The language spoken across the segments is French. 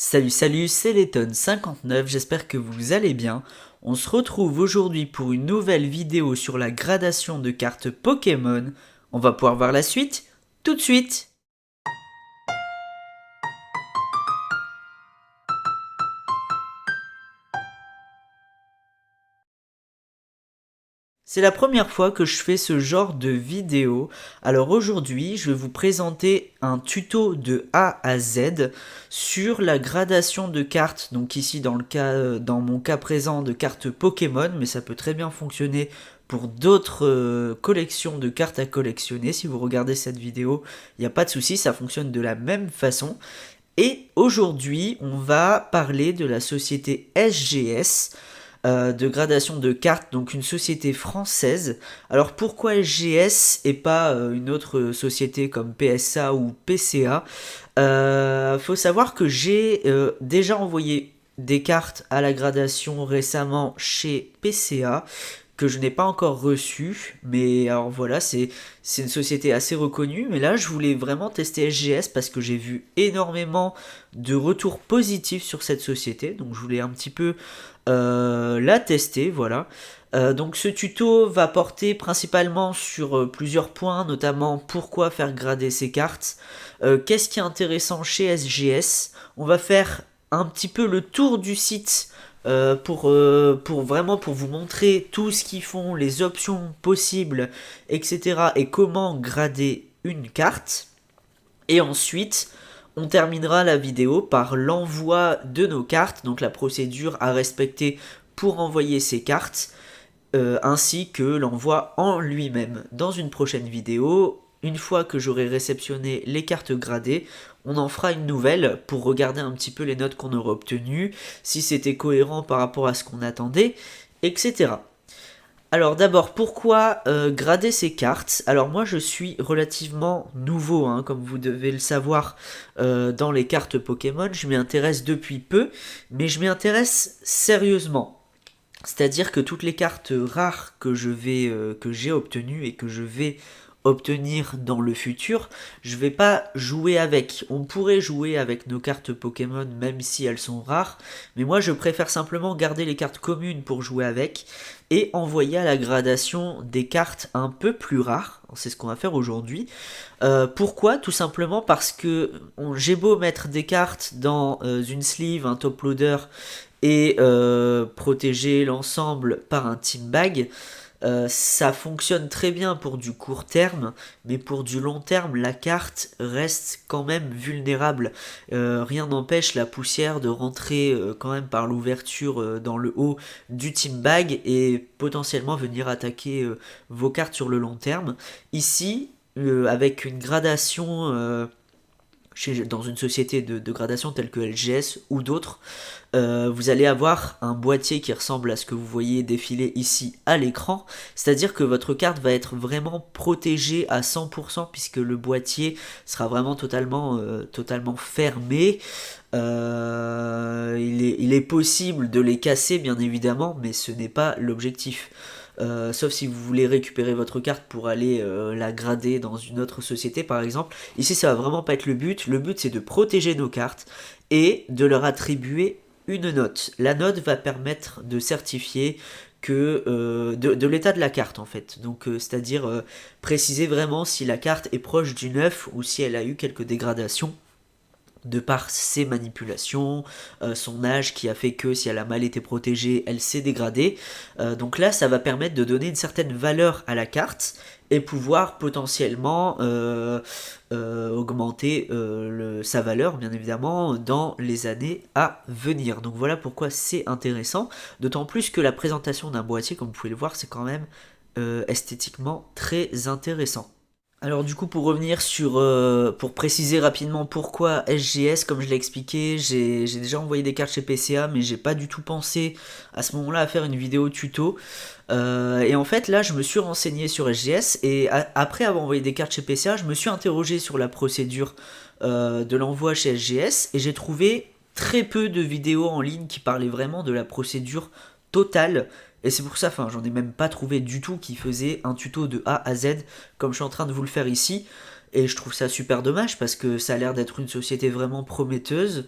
Salut, c'est Letton59, j'espère que vous allez bien. On se retrouve aujourd'hui pour une nouvelle vidéo sur la gradation de cartes Pokémon. On va pouvoir voir la suite tout de suite. C'est la première fois que je fais ce genre de vidéo. Alors aujourd'hui, je vais vous présenter un tuto de A à Z sur la gradation de cartes. Donc ici dans mon cas présent de cartes Pokémon, mais ça peut très bien fonctionner pour d'autres collections de cartes à collectionner. Si vous regardez cette vidéo, il n'y a pas de souci, ça fonctionne de la même façon. Et aujourd'hui, on va parler de la société SGS de gradation de cartes, donc une société française. Alors pourquoi SGS et pas une autre société comme PSA ou PCA? Faut savoir que j'ai déjà envoyé des cartes à la gradation récemment chez PCA que je n'ai pas encore reçu, mais alors voilà, c'est une société assez reconnue, mais là je voulais vraiment tester SGS parce que j'ai vu énormément de retours positifs sur cette société, donc je voulais un petit peu la tester, voilà. Donc ce tuto va porter principalement sur plusieurs points, notamment pourquoi faire grader ces cartes, qu'est-ce qui est intéressant chez SGS, on va faire un petit peu le tour du site pour vraiment pour vous montrer tout ce qu'ils font, les options possibles, etc. et comment grader une carte. Et ensuite, on terminera la vidéo par l'envoi de nos cartes, donc la procédure à respecter pour envoyer ces cartes, ainsi que l'envoi en lui-même. Dans une prochaine vidéo, une fois que j'aurai réceptionné les cartes gradées, on en fera une nouvelle pour regarder un petit peu les notes qu'on aura obtenues, si c'était cohérent par rapport à ce qu'on attendait, etc. Alors d'abord, pourquoi grader ces cartes? Alors moi je suis relativement nouveau, hein, comme vous devez le savoir, dans les cartes Pokémon. Je m'y intéresse depuis peu, mais je m'y intéresse sérieusement. C'est-à-dire que toutes les cartes rares que j'ai obtenues et que je vais obtenir dans le futur, je vais pas jouer avec. On pourrait jouer avec nos cartes Pokémon même si elles sont rares, mais moi je préfère simplement garder les cartes communes pour jouer avec et envoyer à la gradation des cartes un peu plus rares. C'est ce qu'on va faire aujourd'hui. Pourquoi? Tout simplement parce que j'ai beau mettre des cartes dans une sleeve, un top loader et protéger l'ensemble par un team bag. Ça fonctionne très bien pour du court terme, mais pour du long terme, la carte reste quand même vulnérable. Rien n'empêche la poussière de rentrer quand même par l'ouverture dans le haut du team bag et potentiellement venir attaquer vos cartes sur le long terme. Ici, avec une gradation dans une société de gradation telle que LGS ou d'autres, vous allez avoir un boîtier qui ressemble à ce que vous voyez défiler ici à l'écran, c'est-à-dire que votre carte va être vraiment protégée à 100% puisque le boîtier sera vraiment totalement fermé. Il est possible de les casser bien évidemment, mais ce n'est pas l'objectif. Sauf si vous voulez récupérer votre carte pour aller la grader dans une autre société par exemple. Ici ça va vraiment pas être le but. Le but c'est de protéger nos cartes et de leur attribuer une note. La note va permettre de certifier que de l'état de la carte en fait. Donc c'est-à-dire préciser vraiment si la carte est proche du 9 ou si elle a eu quelques dégradations de par ses manipulations, son âge qui a fait que si elle a mal été protégée, elle s'est dégradée. Donc là, ça va permettre de donner une certaine valeur à la carte et pouvoir potentiellement augmenter sa valeur, bien évidemment, dans les années à venir. Donc voilà pourquoi c'est intéressant, d'autant plus que la présentation d'un boîtier, comme vous pouvez le voir, c'est quand même esthétiquement très intéressant. Alors du coup pour revenir pour préciser rapidement pourquoi SGS, comme je l'ai expliqué, j'ai déjà envoyé des cartes chez PCA mais j'ai pas du tout pensé à ce moment-là à faire une vidéo tuto. Et en fait là je me suis renseigné sur SGS et après avoir envoyé des cartes chez PCA je me suis interrogé sur la procédure de l'envoi chez SGS et j'ai trouvé très peu de vidéos en ligne qui parlaient vraiment de la procédure totale. Et c'est pour ça, j'en ai même pas trouvé du tout qui faisait un tuto de A à Z comme je suis en train de vous le faire ici. Et je trouve ça super dommage parce que ça a l'air d'être une société vraiment prometteuse.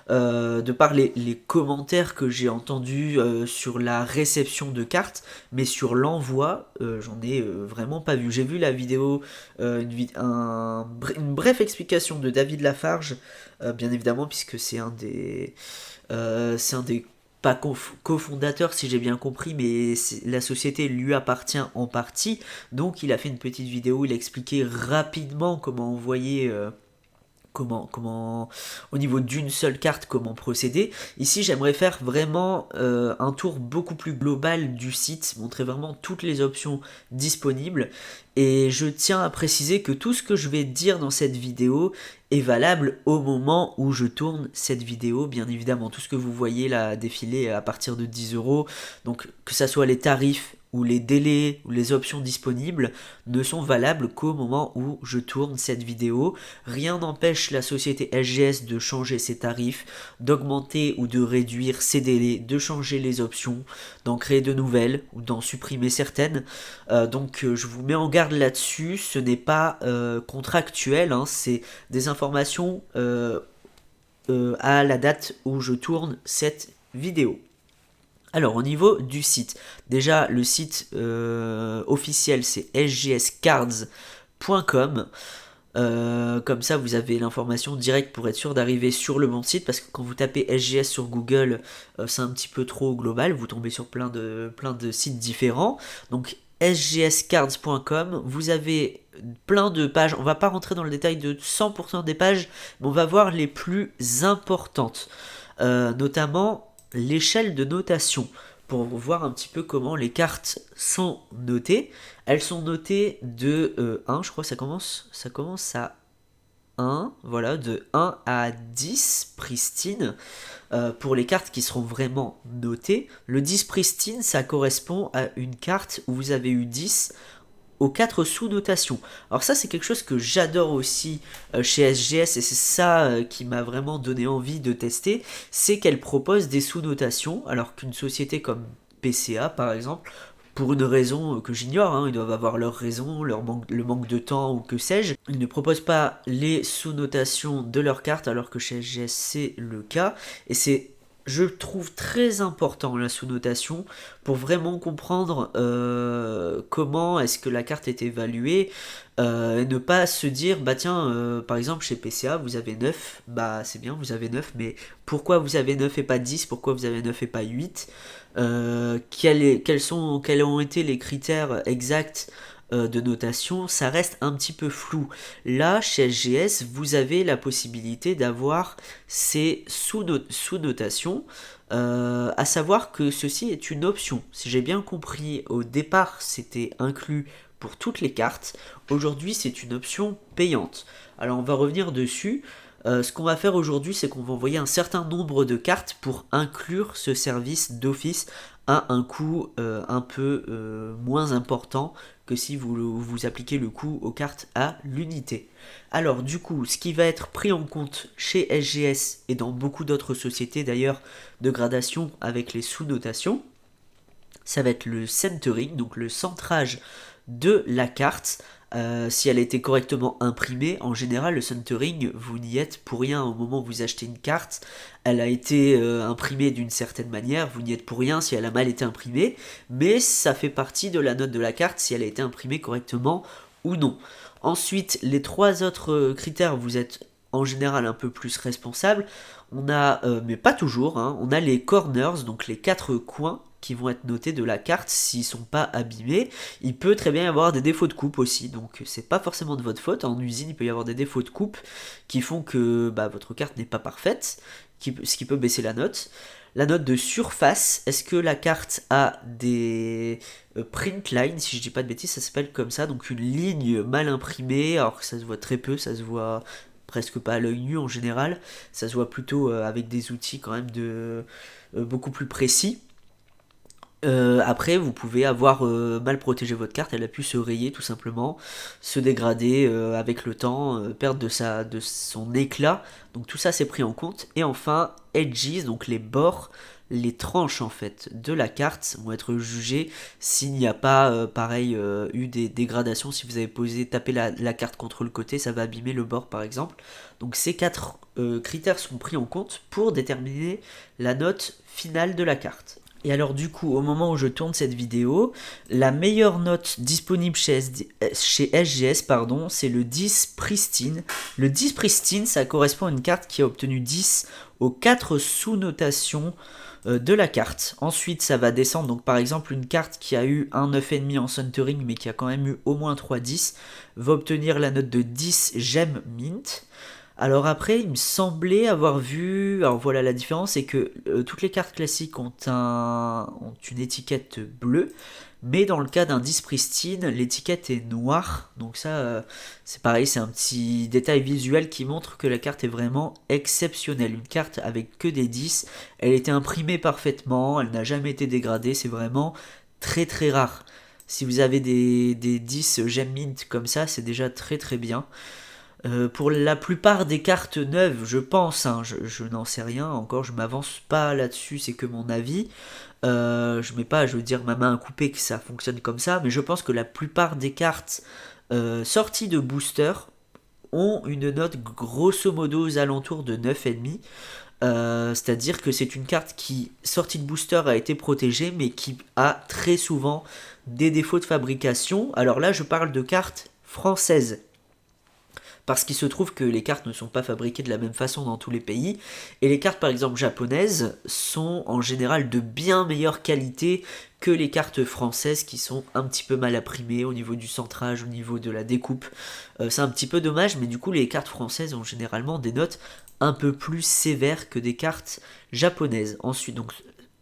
De par les commentaires que j'ai entendus sur la réception de cartes, mais sur l'envoi, j'en ai vraiment pas vu. J'ai vu la vidéo, une brève explication de David Lafarge, bien évidemment, puisque c'est un des pas cofondateur si j'ai bien compris, mais la société lui appartient en partie. Donc il a fait une petite vidéo où il a expliqué rapidement comment envoyer au niveau d'une seule carte, comment procéder. Ici, j'aimerais faire vraiment un tour beaucoup plus global du site, montrer vraiment toutes les options disponibles. Et je tiens à préciser que tout ce que je vais dire dans cette vidéo est valable au moment où je tourne cette vidéo, bien évidemment. Tout ce que vous voyez là défiler à partir de 10 €, donc que ça soit les tarifs ou les délais ou les options disponibles, ne sont valables qu'au moment où je tourne cette vidéo. Rien n'empêche la société SGS de changer ses tarifs, d'augmenter ou de réduire ses délais, de changer les options, d'en créer de nouvelles ou d'en supprimer certaines. Donc je vous mets en garde là-dessus, ce n'est pas contractuel, hein, c'est des informations à la date où je tourne cette vidéo. Alors au niveau du site, déjà le site officiel c'est sgscards.com. Comme ça vous avez l'information directe pour être sûr d'arriver sur le bon site, parce que quand vous tapez SGS sur Google, c'est un petit peu trop global, vous tombez sur plein de sites différents. Donc sgscards.com, vous avez plein de pages, on va pas rentrer dans le détail de 100% des pages, mais on va voir les plus importantes, notamment l'échelle de notation, pour voir un petit peu comment les cartes sont notées. Elles sont notées de 1, je crois, ça commence à 1, voilà, de 1 à 10 pristine, pour les cartes qui seront vraiment notées. Le 10 pristine, ça correspond à une carte où vous avez eu 10 aux 4 sous-notations. Alors ça c'est quelque chose que j'adore aussi chez SGS, et c'est ça qui m'a vraiment donné envie de tester, c'est qu'elle propose des sous-notations, alors qu'une société comme PCA par exemple, pour une raison que j'ignore, hein, ils doivent avoir leur raison, le manque de temps ou que sais-je, ils ne proposent pas les sous-notations de leurs cartes, alors que chez SGS c'est le cas, et c'est, je trouve, très important la sous-notation pour vraiment comprendre comment est-ce que la carte est évaluée, et ne pas se dire bah tiens, par exemple chez PCA vous avez 9, bah c'est bien, vous avez 9, mais pourquoi vous avez 9 et pas 10, pourquoi vous avez 9 et pas 8, quels ont été les critères exacts de notation, ça reste un petit peu flou. Là, chez SGS, vous avez la possibilité d'avoir ces sous-notations, à savoir que ceci est une option. Si j'ai bien compris, au départ, c'était inclus pour toutes les cartes. Aujourd'hui, c'est une option payante. Alors, on va revenir dessus. Ce qu'on va faire aujourd'hui, c'est qu'on va envoyer un certain nombre de cartes pour inclure ce service d'office à un coût un peu moins important que si vous appliquez le coût aux cartes à l'unité. Alors du coup, ce qui va être pris en compte chez SGS et dans beaucoup d'autres sociétés d'ailleurs de gradation avec les sous-notations, ça va être le centering, donc le centrage de la carte. Si elle a été correctement imprimée, en général le centering, vous n'y êtes pour rien au moment où vous achetez une carte. Elle a été imprimée d'une certaine manière, vous n'y êtes pour rien si elle a mal été imprimée, mais ça fait partie de la note de la carte si elle a été imprimée correctement ou non. Ensuite, les 3 autres critères, vous êtes en général un peu plus responsable. On a, mais pas toujours, hein, on a les corners, donc les 4 coins qui vont être notés de la carte s'ils sont pas abîmés. Il peut très bien y avoir des défauts de coupe aussi, donc c'est pas forcément de votre faute. En usine, il peut y avoir des défauts de coupe qui font que votre carte n'est pas parfaite, ce qui peut baisser la note. La note de surface, est-ce que la carte a des print lines, si je dis pas de bêtises, ça s'appelle comme ça, donc une ligne mal imprimée, alors que ça se voit très peu, ça se voit presque pas à l'œil nu en général, ça se voit plutôt avec des outils quand même de beaucoup plus précis. Après, vous pouvez avoir mal protégé votre carte, elle a pu se rayer tout simplement, se dégrader avec le temps, perdre de son éclat. Donc tout ça c'est pris en compte. Et enfin, edges, donc les bords, les tranches en fait de la carte vont être jugées s'il n'y a pas, pareil, eu des dégradations. Si vous avez tapé la carte contre le côté, ça va abîmer le bord par exemple. Donc ces quatre critères sont pris en compte pour déterminer la note finale de la carte. Et alors du coup, au moment où je tourne cette vidéo, la meilleure note disponible chez SGS, pardon, c'est le 10 Pristine. Le 10 Pristine, ça correspond à une carte qui a obtenu 10 aux 4 sous-notations de la carte. Ensuite, ça va descendre, donc par exemple, une carte qui a eu un 9,5 en Centering, mais qui a quand même eu au moins 3 10, va obtenir la note de 10 Gem Mint. Alors après, il me semblait avoir vu. Alors voilà, la différence, c'est que toutes les cartes classiques ont une étiquette bleue, mais dans le cas d'un 10 Pristine, l'étiquette est noire. Donc ça, c'est pareil, c'est un petit détail visuel qui montre que la carte est vraiment exceptionnelle. Une carte avec que des 10, elle était imprimée parfaitement, elle n'a jamais été dégradée, c'est vraiment très très rare. Si vous avez des 10 Gem Mint comme ça, c'est déjà très très bien. Pour la plupart des cartes neuves, je pense, hein, je n'en sais rien encore, je m'avance pas là-dessus, c'est que mon avis. Je mets pas, je veux dire, ma main à couper que ça fonctionne comme ça, mais je pense que la plupart des cartes sorties de booster ont une note grosso modo aux alentours de 9,5. C'est-à-dire que c'est une carte qui, sortie de booster, a été protégée, mais qui a très souvent des défauts de fabrication. Alors là, je parle de cartes françaises, parce qu'il se trouve que les cartes ne sont pas fabriquées de la même façon dans tous les pays, et les cartes par exemple japonaises sont en général de bien meilleure qualité que les cartes françaises qui sont un petit peu mal imprimées au niveau du centrage, au niveau de la découpe. C'est un petit peu dommage, mais du coup les cartes françaises ont généralement des notes un peu plus sévères que des cartes japonaises. Ensuite, donc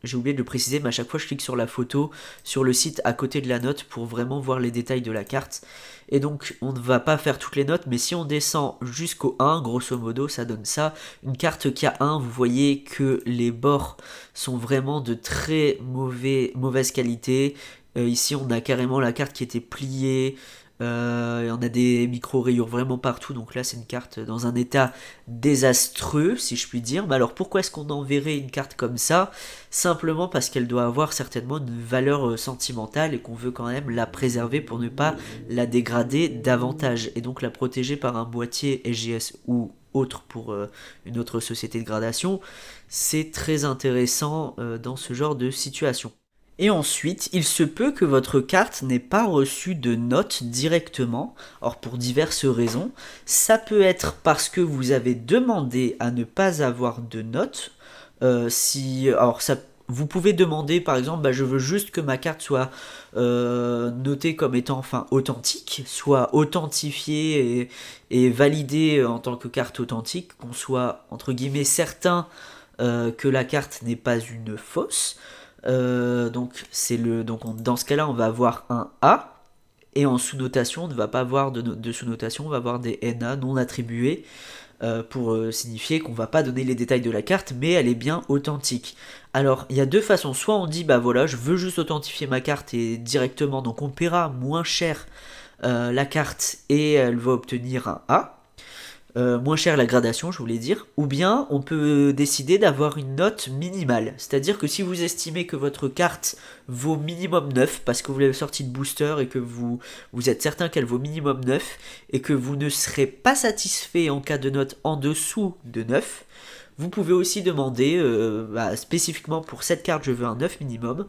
j'ai oublié de le préciser, mais à chaque fois je clique sur la photo sur le site à côté de la note pour vraiment voir les détails de la carte. Et donc on ne va pas faire toutes les notes, mais si on descend jusqu'au 1, grosso modo ça donne ça. Une carte qui a 1, vous voyez que les bords sont vraiment de très mauvaise qualité. Ici on a carrément la carte qui était pliée. On a des micro-rayures vraiment partout, donc là c'est une carte dans un état désastreux, si je puis dire. Mais alors pourquoi est-ce qu'on enverrait une carte comme ça? Simplement parce qu'elle doit avoir certainement une valeur sentimentale et qu'on veut quand même la préserver pour ne pas la dégrader davantage. Et donc la protéger par un boîtier SGS ou autre pour une autre société de gradation, c'est très intéressant dans ce genre de situation. Et ensuite, il se peut que votre carte n'ait pas reçu de note directement. Or, pour diverses raisons, ça peut être parce que vous avez demandé à ne pas avoir de note. Vous pouvez demander, par exemple, je veux juste que ma carte soit notée comme étant authentique, soit authentifiée et validée en tant que carte authentique, qu'on soit entre guillemets certain que la carte n'est pas une fausse. Dans ce cas-là, on va avoir un A, et en sous-notation, on ne va pas avoir de sous-notation, on va avoir des NA non attribués pour signifier qu'on ne va pas donner les détails de la carte, mais elle est bien authentique. Alors, il y a deux façons. Soit on dit, voilà, je veux juste authentifier ma carte et directement, donc on paiera moins cher la carte et elle va obtenir un A. Moins cher la gradation, je voulais dire, ou bien on peut décider d'avoir une note minimale. C'est-à-dire que si vous estimez que votre carte vaut minimum 9, parce que vous l'avez sortie de booster et que vous êtes certain qu'elle vaut minimum 9, et que vous ne serez pas satisfait en cas de note en dessous de 9, vous pouvez aussi demander, spécifiquement pour cette carte je veux un 9 minimum.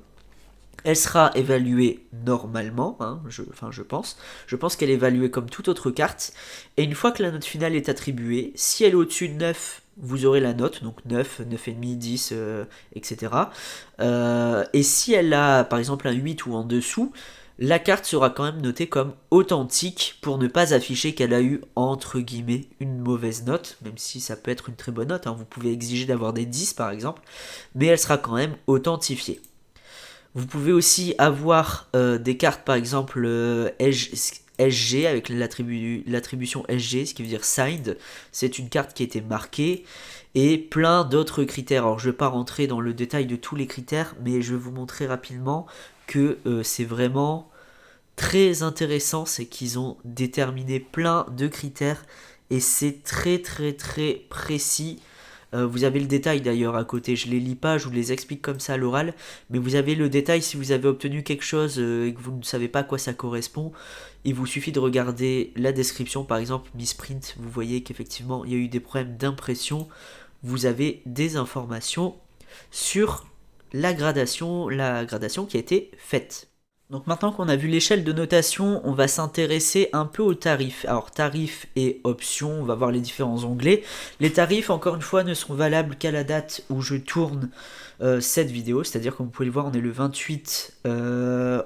Elle sera évaluée normalement, je pense. Je pense qu'elle est évaluée comme toute autre carte. Et une fois que la note finale est attribuée, si elle est au-dessus de 9, vous aurez la note, donc 9, 9,5, 10, etc. Et si elle a par exemple un 8 ou en dessous, la carte sera quand même notée comme authentique pour ne pas afficher qu'elle a eu, entre guillemets, une mauvaise note, même si ça peut être une très bonne note. Vous pouvez exiger d'avoir des 10 par exemple, mais elle sera quand même authentifiée. Vous pouvez aussi avoir des cartes par exemple SG avec l'attribution SG, ce qui veut dire signed. C'est une carte qui a été marquée et plein d'autres critères. Alors je ne vais pas rentrer dans le détail de tous les critères, mais je vais vous montrer rapidement que c'est vraiment très intéressant, c'est qu'ils ont déterminé plein de critères et c'est très très très précis. Vous avez le détail d'ailleurs à côté, je les lis pas, je vous les explique comme ça à l'oral, mais vous avez le détail si vous avez obtenu quelque chose et que vous ne savez pas à quoi ça correspond. Il vous suffit de regarder la description, par exemple Misprint, vous voyez qu'effectivement il y a eu des problèmes d'impression, vous avez des informations sur la gradation qui a été faite. Donc maintenant qu'on a vu l'échelle de notation, on va s'intéresser un peu aux tarifs. Alors tarifs et options, on va voir les différents onglets. Les tarifs, encore une fois, ne sont valables qu'à la date où je tourne cette vidéo. C'est-à-dire, comme vous pouvez le voir, on est le 28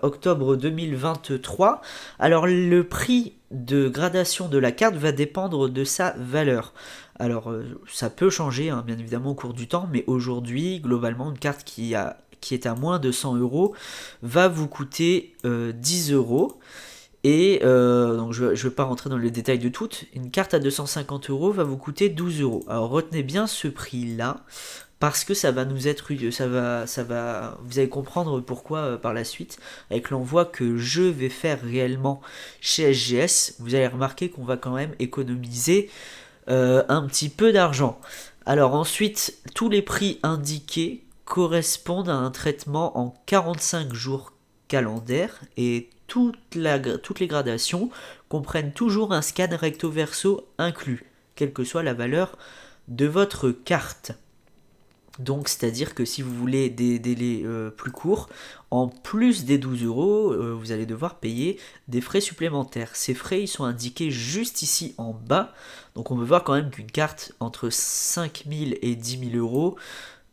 octobre 2023. Alors le prix de gradation de la carte va dépendre de sa valeur. Alors ça peut changer, hein, bien évidemment, au cours du temps, mais aujourd'hui, globalement, une carte qui est à moins de 100 euros va vous coûter 10 euros. Et donc je ne vais pas rentrer dans le détail de toutes. Une carte à 250 euros va vous coûter 12 euros. Alors retenez bien ce prix-là parce que ça va nous être vous allez comprendre pourquoi par la suite avec l'envoi que je vais faire réellement chez SGS. Vous allez remarquer qu'on va quand même économiser un petit peu d'argent. Alors ensuite, tous les prix indiqués correspondent à un traitement en 45 jours calendaires et toutes les gradations comprennent toujours un scan recto verso inclus, quelle que soit la valeur de votre carte. Donc c'est-à-dire que si vous voulez des délais plus courts, en plus des 12 euros, vous allez devoir payer des frais supplémentaires. Ces frais ils sont indiqués juste ici en bas. Donc on peut voir quand même qu'une carte entre 5 000 et 10 000 euros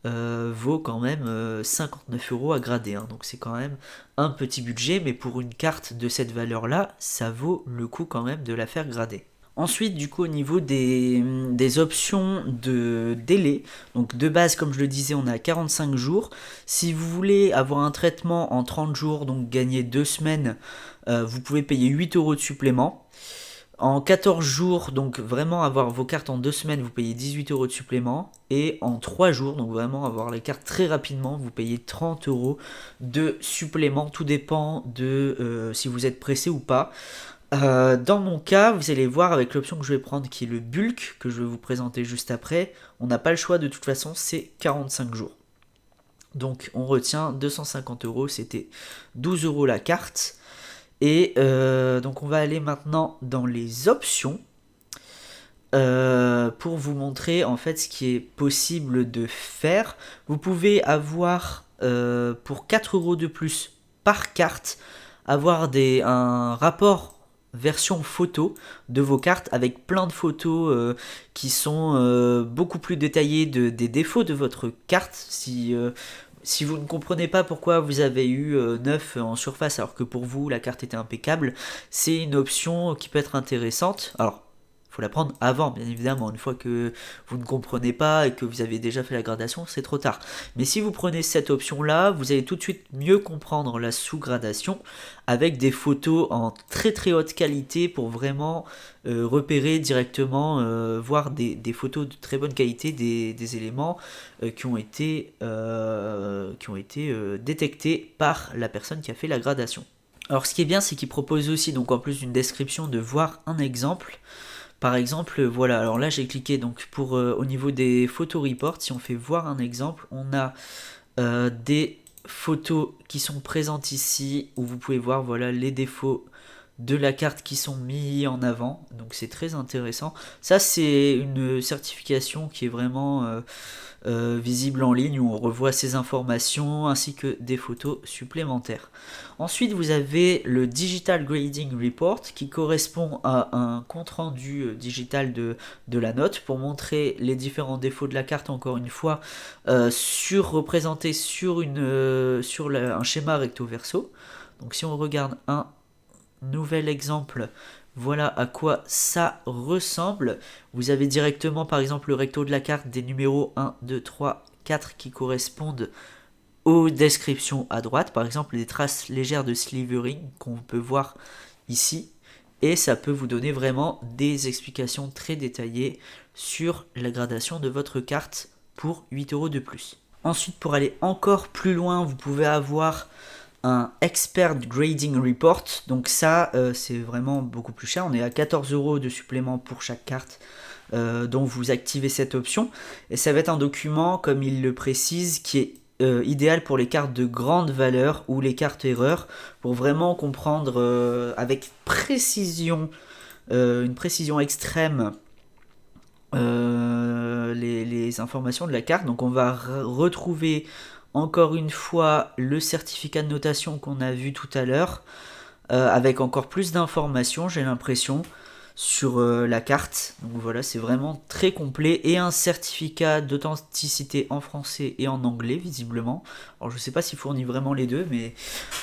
vaut quand même 59 euros à grader. Hein. Donc c'est quand même un petit budget, mais pour une carte de cette valeur-là, ça vaut le coup quand même de la faire grader. Ensuite, du coup, au niveau des options de délai, donc de base, comme je le disais, on a 45 jours. Si vous voulez avoir un traitement en 30 jours, donc gagner 2 semaines, vous pouvez payer 8 euros de supplément. En 14 jours, donc vraiment avoir vos cartes en 2 semaines, vous payez 18 euros de supplément. Et en 3 jours, donc vraiment avoir les cartes très rapidement, vous payez 30 euros de supplément. Tout dépend de si vous êtes pressé ou pas. Dans mon cas, vous allez voir avec l'option que je vais prendre qui est le bulk, que je vais vous présenter juste après, on n'a pas le choix de toute façon, c'est 45 jours. Donc on retient 250 euros, c'était 12 euros la carte. Et donc on va aller maintenant dans les options pour vous montrer en fait ce qui est possible de faire. Vous pouvez avoir pour 4 euros de plus par carte, avoir un rapport version photo de vos cartes avec plein de photos qui sont beaucoup plus détaillées des défauts de votre carte. Si vous ne comprenez pas pourquoi vous avez eu 9 en surface alors que pour vous la carte était impeccable, c'est une option qui peut être intéressante. Alors, il faut la prendre avant, bien évidemment. Une fois que vous ne comprenez pas et que vous avez déjà fait la gradation, c'est trop tard. Mais si vous prenez cette option-là, vous allez tout de suite mieux comprendre la sous-gradation avec des photos en très très haute qualité pour vraiment repérer directement, voir des photos de très bonne qualité, des éléments qui ont été détectés par la personne qui a fait la gradation. Alors ce qui est bien, c'est qu'il propose aussi, donc en plus d'une description, de voir un exemple. Par exemple, voilà, alors là j'ai cliqué donc pour au niveau des photos report, si on fait voir un exemple, on a des photos qui sont présentes ici où vous pouvez voir voilà les défauts de la carte qui sont mis en avant, donc c'est très intéressant. Ça c'est une certification qui est vraiment visible en ligne où on revoit ces informations ainsi que des photos supplémentaires. Ensuite vous avez le Digital Grading Report qui correspond à un compte rendu digital de la note pour montrer les différents défauts de la carte encore une fois représentés sur un schéma recto verso. Donc si on regarde un nouvel exemple, voilà à quoi ça ressemble. Vous avez directement par exemple le recto de la carte des numéros 1, 2, 3, 4 qui correspondent aux descriptions à droite. Par exemple des traces légères de slivering qu'on peut voir ici. Et ça peut vous donner vraiment des explications très détaillées sur la gradation de votre carte pour 8 € de plus. Ensuite, pour aller encore plus loin, vous pouvez avoir un Expert Grading Report. Donc ça, c'est vraiment beaucoup plus cher. On est à 14 € de supplément pour chaque carte dont vous activez cette option. Et ça va être un document, comme il le précise, qui est idéal pour les cartes de grande valeur ou les cartes erreurs, pour vraiment comprendre avec précision, une précision extrême, les informations de la carte. Donc on va retrouver encore une fois le certificat de notation qu'on a vu tout à l'heure, avec encore plus d'informations, j'ai l'impression, sur la carte. Donc voilà, c'est vraiment très complet, et un certificat d'authenticité en français et en anglais visiblement. Alors je sais pas s'il fournit vraiment les deux, mais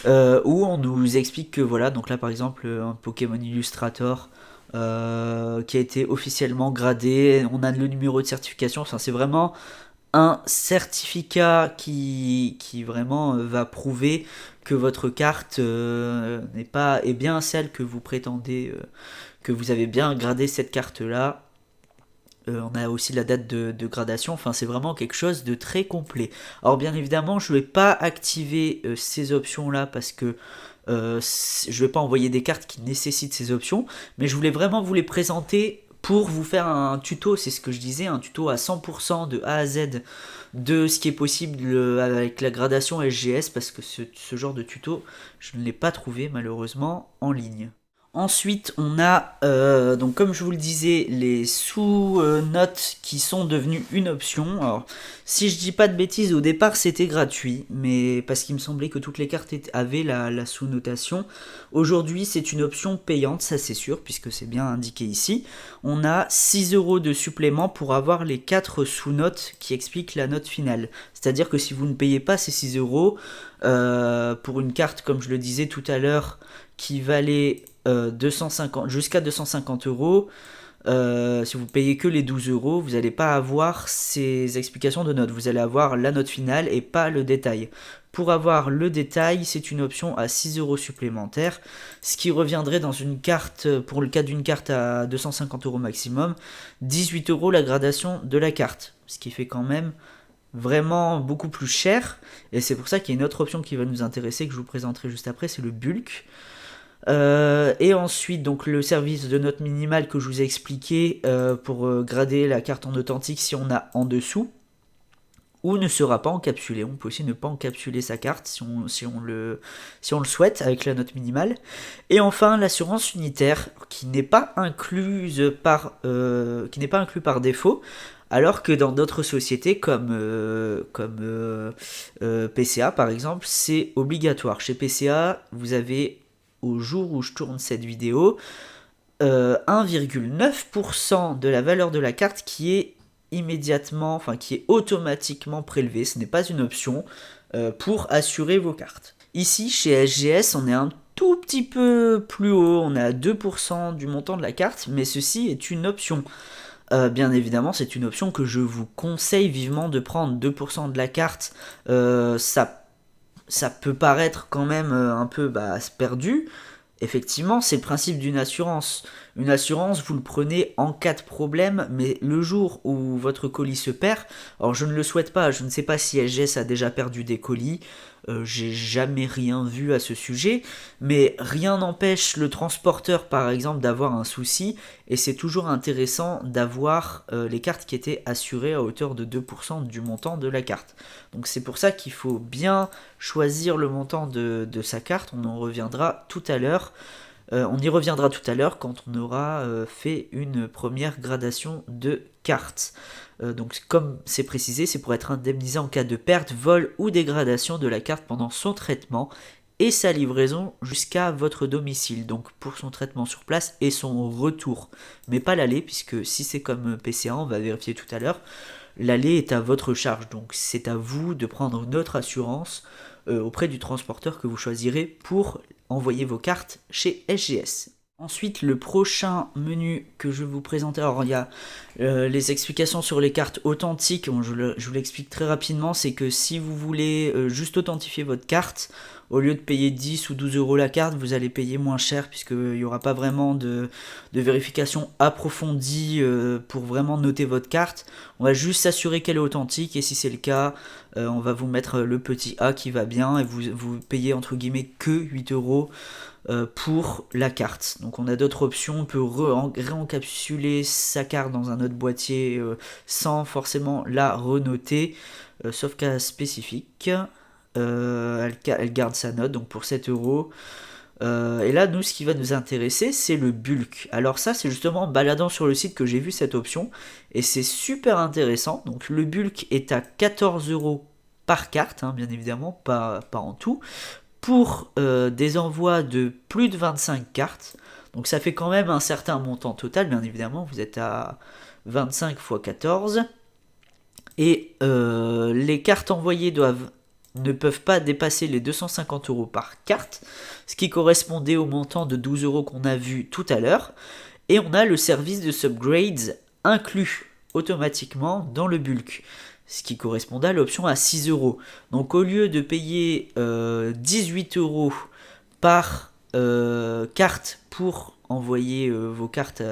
où on nous explique que voilà, donc là par exemple un Pokémon Illustrator qui a été officiellement gradé, on a le numéro de certification. Enfin, c'est vraiment un certificat qui vraiment va prouver que votre carte est bien celle que vous prétendez, que vous avez bien gradé cette carte là. On a aussi la date de gradation. Enfin, c'est vraiment quelque chose de très complet. Alors bien évidemment, je ne vais pas activer ces options là parce que je ne vais pas envoyer des cartes qui nécessitent ces options, mais je voulais vraiment vous les présenter pour vous faire un tuto. C'est ce que je disais, un tuto à 100% de A à Z de ce qui est possible avec la gradation SGS, parce que ce genre de tuto, je ne l'ai pas trouvé malheureusement en ligne. Ensuite, on a, donc comme je vous le disais, les sous-notes qui sont devenues une option. Alors, si je dis pas de bêtises, au départ c'était gratuit, mais parce qu'il me semblait que toutes les cartes avaient la sous-notation. Aujourd'hui, c'est une option payante, ça c'est sûr, puisque c'est bien indiqué ici. On a 6 € de supplément pour avoir les 4 sous-notes qui expliquent la note finale. C'est-à-dire que si vous ne payez pas ces 6 €, pour une carte, comme je le disais tout à l'heure, qui valait 250, jusqu'à 250 €, si vous payez que les 12 €, vous n'allez pas avoir ces explications de notes. Vous allez avoir la note finale et pas le détail. Pour avoir le détail, c'est une option à 6 € supplémentaires, ce qui reviendrait dans une carte, pour le cas d'une carte à 250 € maximum, 18 € la gradation de la carte, ce qui fait quand même vraiment beaucoup plus cher. Et c'est pour ça qu'il y a une autre option qui va nous intéresser, que je vous présenterai juste après, c'est le bulk. Et ensuite, donc le service de note minimale que je vous ai expliqué, pour grader la carte en authentique si on a en dessous, ou ne sera pas encapsulé. On peut aussi ne pas encapsuler sa carte si on le souhaite, avec la note minimale. Et enfin, l'assurance unitaire, qui n'est pas incluse par défaut, alors que dans d'autres sociétés comme PCA par exemple, c'est obligatoire. Chez PCA, vous avez, au jour où je tourne cette vidéo, 1,9% de la valeur de la carte qui est automatiquement prélevée. Ce n'est pas une option pour assurer vos cartes. Ici, chez SGS, on est un tout petit peu plus haut, on est à 2% du montant de la carte, mais ceci est une option. Bien évidemment, c'est une option que je vous conseille vivement de prendre. 2% de la carte, ça peut paraître quand même un peu perdu. Effectivement, c'est le principe d'une assurance. Une assurance, vous le prenez en cas de problème, mais le jour où votre colis se perd, alors je ne le souhaite pas, je ne sais pas si SGS a déjà perdu des colis, j'ai jamais rien vu à ce sujet, mais rien n'empêche le transporteur par exemple d'avoir un souci, et c'est toujours intéressant d'avoir les cartes qui étaient assurées à hauteur de 2% du montant de la carte. Donc c'est pour ça qu'il faut bien choisir le montant de sa carte. On y reviendra tout à l'heure quand on aura fait une première gradation de cartes. Donc comme c'est précisé, c'est pour être indemnisé en cas de perte, vol ou dégradation de la carte pendant son traitement et sa livraison jusqu'à votre domicile. Donc pour son traitement sur place et son retour, mais pas l'aller, puisque si c'est comme PCA, on va vérifier tout à l'heure, l'aller est à votre charge. Donc c'est à vous de prendre une autre assurance auprès du transporteur que vous choisirez pour envoyer vos cartes chez SGS. Ensuite, le prochain menu que je vais vous présenter, alors il y a les explications sur les cartes authentiques. Je vous l'explique très rapidement, c'est que si vous voulez juste authentifier votre carte, au lieu de payer 10 ou 12 euros la carte, vous allez payer moins cher puisqu'il n'y aura pas vraiment de vérification approfondie pour vraiment noter votre carte. On va juste s'assurer qu'elle est authentique et si c'est le cas, on va vous mettre le petit A qui va bien et vous payez entre guillemets que 8 euros pour la carte. Donc on a d'autres options, on peut réencapsuler sa carte dans un autre boîtier sans forcément la renoter, sauf cas spécifique. Elle garde sa note, donc pour 7 euros. Et là, nous, ce qui va nous intéresser, c'est le bulk. Alors ça, c'est justement en baladant sur le site que j'ai vu cette option, et c'est super intéressant. Donc le bulk est à 14 euros par carte, hein, bien évidemment, pas en tout, pour des envois de plus de 25 cartes. Donc ça fait quand même un certain montant total, bien évidemment, vous êtes à 25 x 14. Et les cartes envoyées ne peuvent pas dépasser les 250 euros par carte, ce qui correspondait au montant de 12 euros qu'on a vu tout à l'heure. Et on a le service de subgrades inclus automatiquement dans le bulk, ce qui correspondait à l'option à 6 euros. Donc au lieu de payer 18 euros par carte pour envoyer vos cartes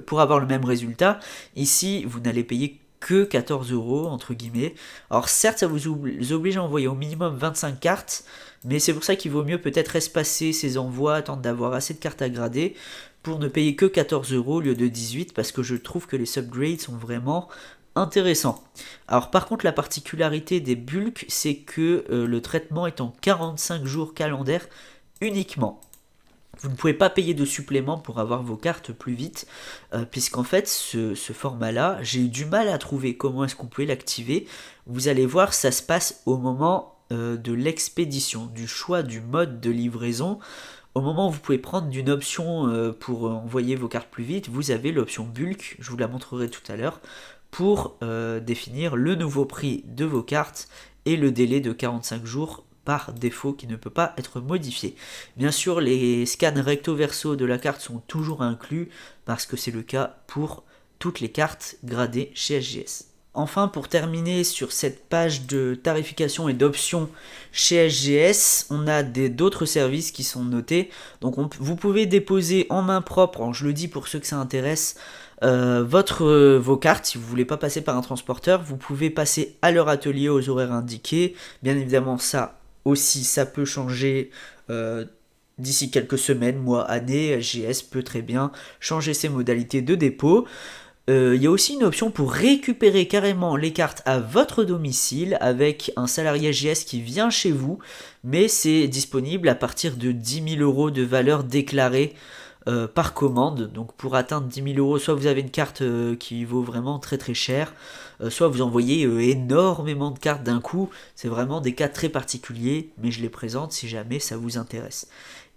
pour avoir le même résultat, ici vous n'allez payer que 14 euros entre guillemets. Alors certes ça vous oblige à envoyer au minimum 25 cartes, mais c'est pour ça qu'il vaut mieux peut-être espacer ces envois, attendre d'avoir assez de cartes à grader pour ne payer que 14 euros au lieu de 18, parce que je trouve que les subgrades sont vraiment intéressants. Alors par contre la particularité des bulks, c'est que le traitement est en 45 jours calendaires uniquement. Vous ne pouvez pas payer de supplément pour avoir vos cartes plus vite, puisqu'en fait ce format-là, j'ai eu du mal à trouver comment est-ce qu'on pouvait l'activer. Vous allez voir, ça se passe au moment de l'expédition, du choix du mode de livraison. Au moment où vous pouvez prendre d'une option pour envoyer vos cartes plus vite, vous avez l'option bulk, je vous la montrerai tout à l'heure, pour définir le nouveau prix de vos cartes et le délai de 45 jours par défaut qui ne peut pas être modifié. Bien sûr, les scans recto verso de la carte sont toujours inclus parce que c'est le cas pour toutes les cartes gradées chez SGS. Enfin, pour terminer sur cette page de tarification et d'options chez SGS, on a d'autres services qui sont notés. Donc vous pouvez déposer en main propre, alors je le dis pour ceux que ça intéresse, vos cartes. Si vous ne voulez pas passer par un transporteur, vous pouvez passer à leur atelier aux horaires indiqués. Bien évidemment, ça aussi, ça peut changer d'ici quelques semaines, mois, années. SGS peut très bien changer ses modalités de dépôt. Il y a aussi une option pour récupérer carrément les cartes à votre domicile avec un salarié SGS qui vient chez vous, mais c'est disponible à partir de 10 000 euros de valeur déclarée par commande. Donc pour atteindre 10 000 euros, soit vous avez une carte qui vaut vraiment très très cher, soit vous envoyez énormément de cartes d'un coup. C'est vraiment des cas très particuliers, mais je les présente si jamais ça vous intéresse.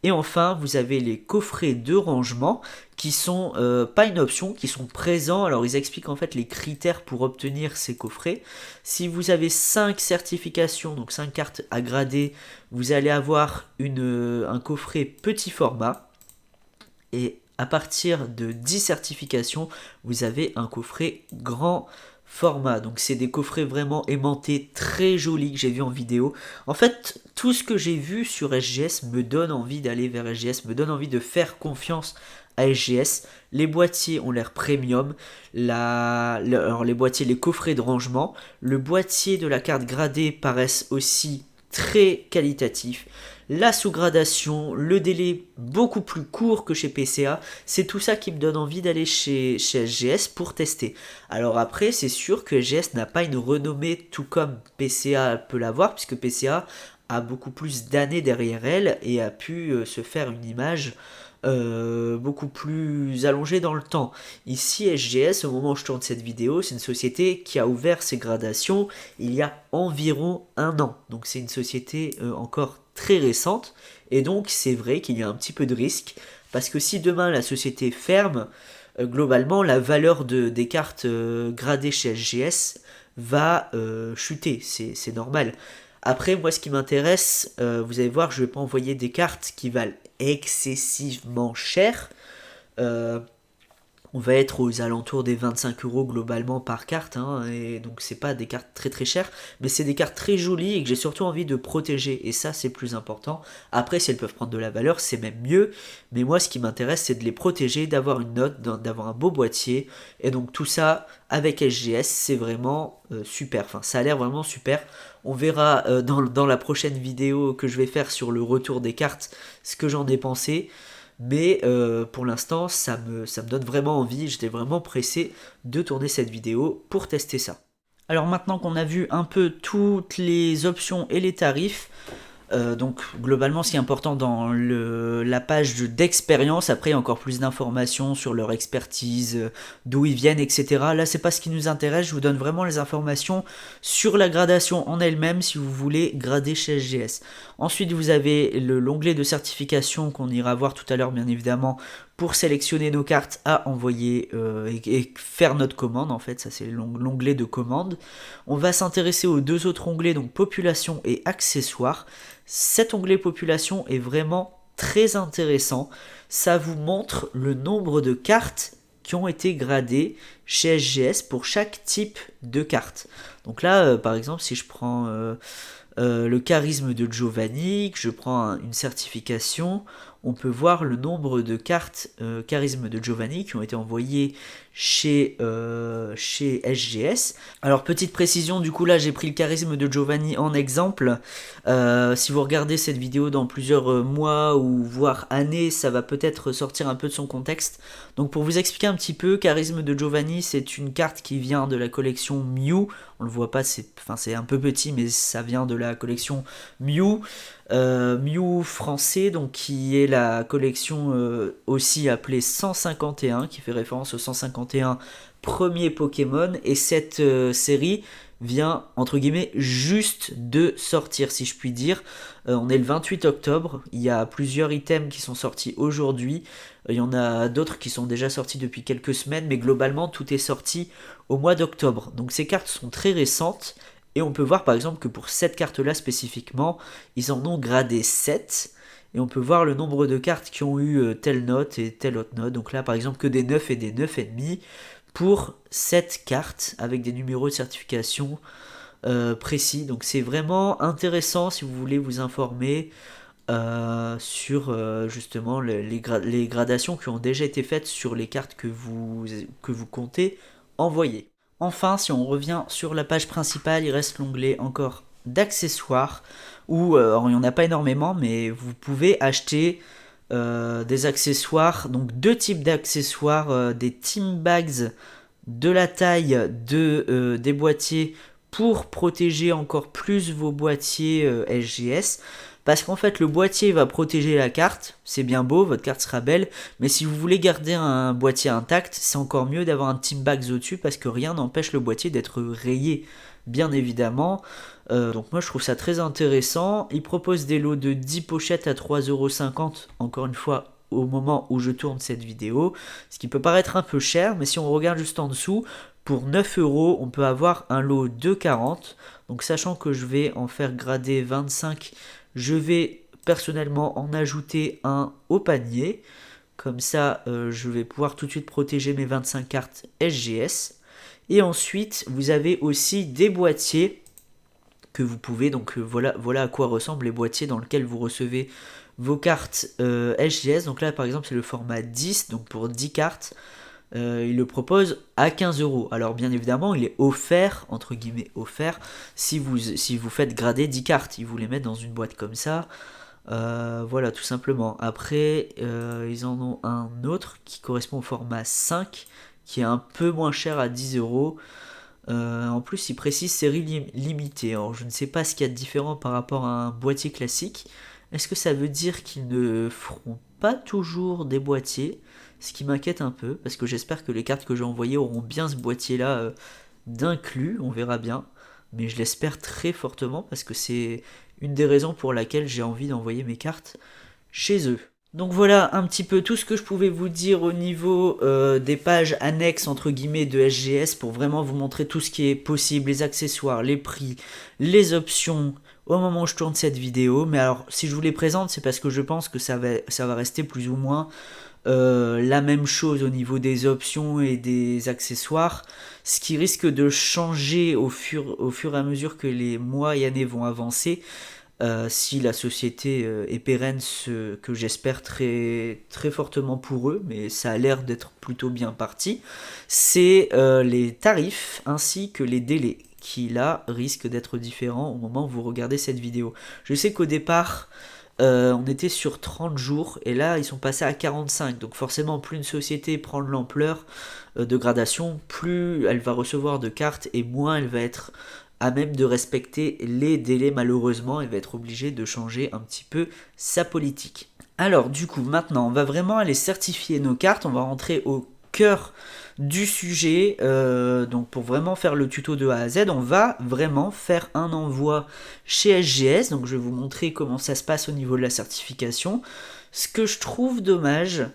Et enfin, vous avez les coffrets de rangement qui sont pas une option, qui sont présents. Alors ils expliquent en fait les critères pour obtenir ces coffrets. Si vous avez 5 certifications, donc 5 cartes à grader, vous allez avoir un coffret petit format. Et à partir de 10 certifications, vous avez un coffret grand format. Donc c'est des coffrets vraiment aimantés, très jolis que j'ai vu en vidéo. En fait, tout ce que j'ai vu sur SGS me donne envie d'aller vers SGS, me donne envie de faire confiance à SGS. Les boîtiers ont l'air premium. Alors les boîtiers, les coffrets de rangement, le boîtier de la carte gradée paraissent aussi très qualitatifs. La sous-gradation, le délai beaucoup plus court que chez PCA, c'est tout ça qui me donne envie d'aller chez SGS pour tester. Alors après, c'est sûr que SGS n'a pas une renommée tout comme PCA peut l'avoir, puisque PCA a beaucoup plus d'années derrière elle et a pu se faire une image beaucoup plus allongée dans le temps. Ici, SGS, au moment où je tourne cette vidéo, c'est une société qui a ouvert ses gradations il y a environ 1 an. Donc c'est une société encore très récente, et donc c'est vrai qu'il y a un petit peu de risque, parce que si demain la société ferme, globalement la valeur des cartes gradées chez SGS va chuter, c'est normal. Après, moi ce qui m'intéresse, vous allez voir, je ne vais pas envoyer des cartes qui valent excessivement cher, On va être aux alentours des 25 € globalement par carte, hein, et donc c'est pas des cartes très très chères, mais c'est des cartes très jolies et que j'ai surtout envie de protéger, et ça c'est plus important. Après, si elles peuvent prendre de la valeur, c'est même mieux, mais moi ce qui m'intéresse c'est de les protéger, d'avoir une note, d'avoir un beau boîtier, et donc tout ça avec SGS c'est vraiment super, enfin ça a l'air vraiment super. On verra dans la prochaine vidéo que je vais faire sur le retour des cartes ce que j'en ai pensé. Mais pour l'instant, ça me donne vraiment envie, j'étais vraiment pressé de tourner cette vidéo pour tester ça. Alors maintenant qu'on a vu un peu toutes les options et les tarifs, donc globalement ce qui est important dans la page d'expérience, après encore plus d'informations sur leur expertise, d'où ils viennent, etc. Là c'est pas ce qui nous intéresse, je vous donne vraiment les informations sur la gradation en elle-même si vous voulez grader chez SGS. Ensuite vous avez l'onglet de certification qu'on ira voir tout à l'heure bien évidemment pour sélectionner nos cartes à envoyer et faire notre commande, en fait ça c'est l'onglet de commande. On va s'intéresser aux deux autres onglets, donc population et accessoires. Cet onglet population est vraiment très intéressant. Ça vous montre le nombre de cartes qui ont été gradées chez SGS pour chaque type de carte. Donc là, par exemple, si je prends le charisme de Giovanni, que je prends une certification, on peut voir le nombre de cartes charisme de Giovanni qui ont été envoyées chez SGS. Alors petite précision, du coup là j'ai pris le charisme de Giovanni en exemple. Si vous regardez cette vidéo dans plusieurs mois ou voire années, ça va peut-être sortir un peu de son contexte. Donc pour vous expliquer un petit peu, charisme de Giovanni c'est une carte qui vient de la collection Mew. On le voit pas, c'est un peu petit mais ça vient de la collection Mew. Mew français, donc qui est la collection aussi appelée 151, qui fait référence au 151 premier Pokémon, et cette série vient entre guillemets juste de sortir si je puis dire. On est le 28 octobre, il y a plusieurs items qui sont sortis aujourd'hui, il y en a d'autres qui sont déjà sortis depuis quelques semaines, mais globalement tout est sorti au mois d'octobre. Donc ces cartes sont très récentes. Et on peut voir par exemple que pour cette carte-là spécifiquement, ils en ont gradé 7. Et on peut voir le nombre de cartes qui ont eu telle note et telle autre note. Donc là par exemple que des 9 et des 9,5 pour cette carte avec des numéros de certification précis. Donc c'est vraiment intéressant si vous voulez vous informer sur justement les gradations qui ont déjà été faites sur les cartes que vous comptez envoyer. Enfin, si on revient sur la page principale, il reste l'onglet encore d'accessoires, où il n'y en a pas énormément, mais vous pouvez acheter des accessoires, donc deux types d'accessoires, des team bags de la taille des boîtiers pour protéger encore plus vos boîtiers SGS. Parce qu'en fait, le boîtier va protéger la carte, c'est bien beau, votre carte sera belle, mais si vous voulez garder un boîtier intact, c'est encore mieux d'avoir un team bags au-dessus parce que rien n'empêche le boîtier d'être rayé, bien évidemment. Donc moi je trouve ça très intéressant. Il propose des lots de 10 pochettes à 3,50 €, encore une fois, au moment où je tourne cette vidéo, ce qui peut paraître un peu cher, mais si on regarde juste en dessous, pour 9 €, on peut avoir un lot de 40. Donc sachant que je vais en faire grader 25, je vais personnellement en ajouter un au panier. Comme ça, je vais pouvoir tout de suite protéger mes 25 cartes SGS. Et ensuite, vous avez aussi des boîtiers que vous pouvez, donc voilà à quoi ressemblent les boîtiers dans lesquels vous recevez vos cartes SGS. Donc là, par exemple, c'est le format 10, donc pour 10 cartes. Il le propose à 15 €. Alors bien évidemment, il est offert, entre guillemets offert, si vous faites grader 10 cartes. Ils vous les mettent dans une boîte comme ça. Voilà, tout simplement. Après, ils en ont un autre qui correspond au format 5, qui est un peu moins cher à 10 €. En plus, il précise série limitée. Alors, je ne sais pas ce qu'il y a de différent par rapport à un boîtier classique. Est-ce que ça veut dire qu'ils ne feront pas toujours des boîtiers? Ce qui m'inquiète un peu, parce que j'espère que les cartes que j'ai envoyées auront bien ce boîtier-là d'inclus, on verra bien. Mais je l'espère très fortement, parce que c'est une des raisons pour laquelle j'ai envie d'envoyer mes cartes chez eux. Donc voilà un petit peu tout ce que je pouvais vous dire au niveau des pages annexes entre guillemets de SGS pour vraiment vous montrer tout ce qui est possible, les accessoires, les prix, les options au moment où je tourne cette vidéo. Mais alors si je vous les présente c'est parce que je pense que ça va rester plus ou moins la même chose au niveau des options et des accessoires. Ce qui risque de changer au fur et à mesure que les mois et années vont avancer, si la société est pérenne, ce que j'espère très, très fortement pour eux, mais ça a l'air d'être plutôt bien parti, c'est les tarifs ainsi que les délais, qui là risquent d'être différents au moment où vous regardez cette vidéo. Je sais qu'au départ, on était sur 30 jours et là ils sont passés à 45. Donc forcément, plus une société prend de l'ampleur de gradation, plus elle va recevoir de cartes et moins elle va être à même de respecter les délais. Malheureusement, elle va être obligée de changer un petit peu sa politique. Alors du coup, maintenant, on va vraiment aller certifier nos cartes. On va rentrer au cœur du sujet. Donc pour vraiment faire le tuto de A à Z, on va vraiment faire un envoi chez SGS. Donc je vais vous montrer comment ça se passe au niveau de la certification. Ce que je trouve dommage,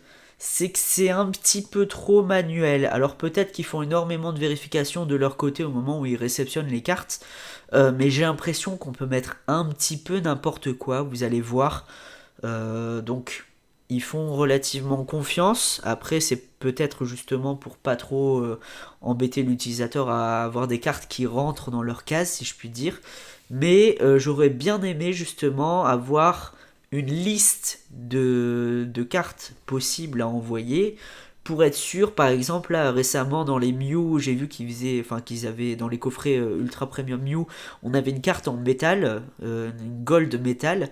c'est que c'est un petit peu trop manuel. Alors peut-être qu'ils font énormément de vérifications de leur côté au moment où ils réceptionnent les cartes, mais j'ai l'impression qu'on peut mettre un petit peu n'importe quoi, vous allez voir. Donc ils font relativement confiance. Après c'est peut-être justement pour pas trop embêter l'utilisateur à avoir des cartes qui rentrent dans leur case, si je puis dire. Mais j'aurais bien aimé justement avoir une liste de cartes possibles à envoyer pour être sûr. Par exemple, là récemment dans les Mew, j'ai vu qu'ils avaient dans les coffrets ultra premium Mew, on avait une carte en métal, une gold métal.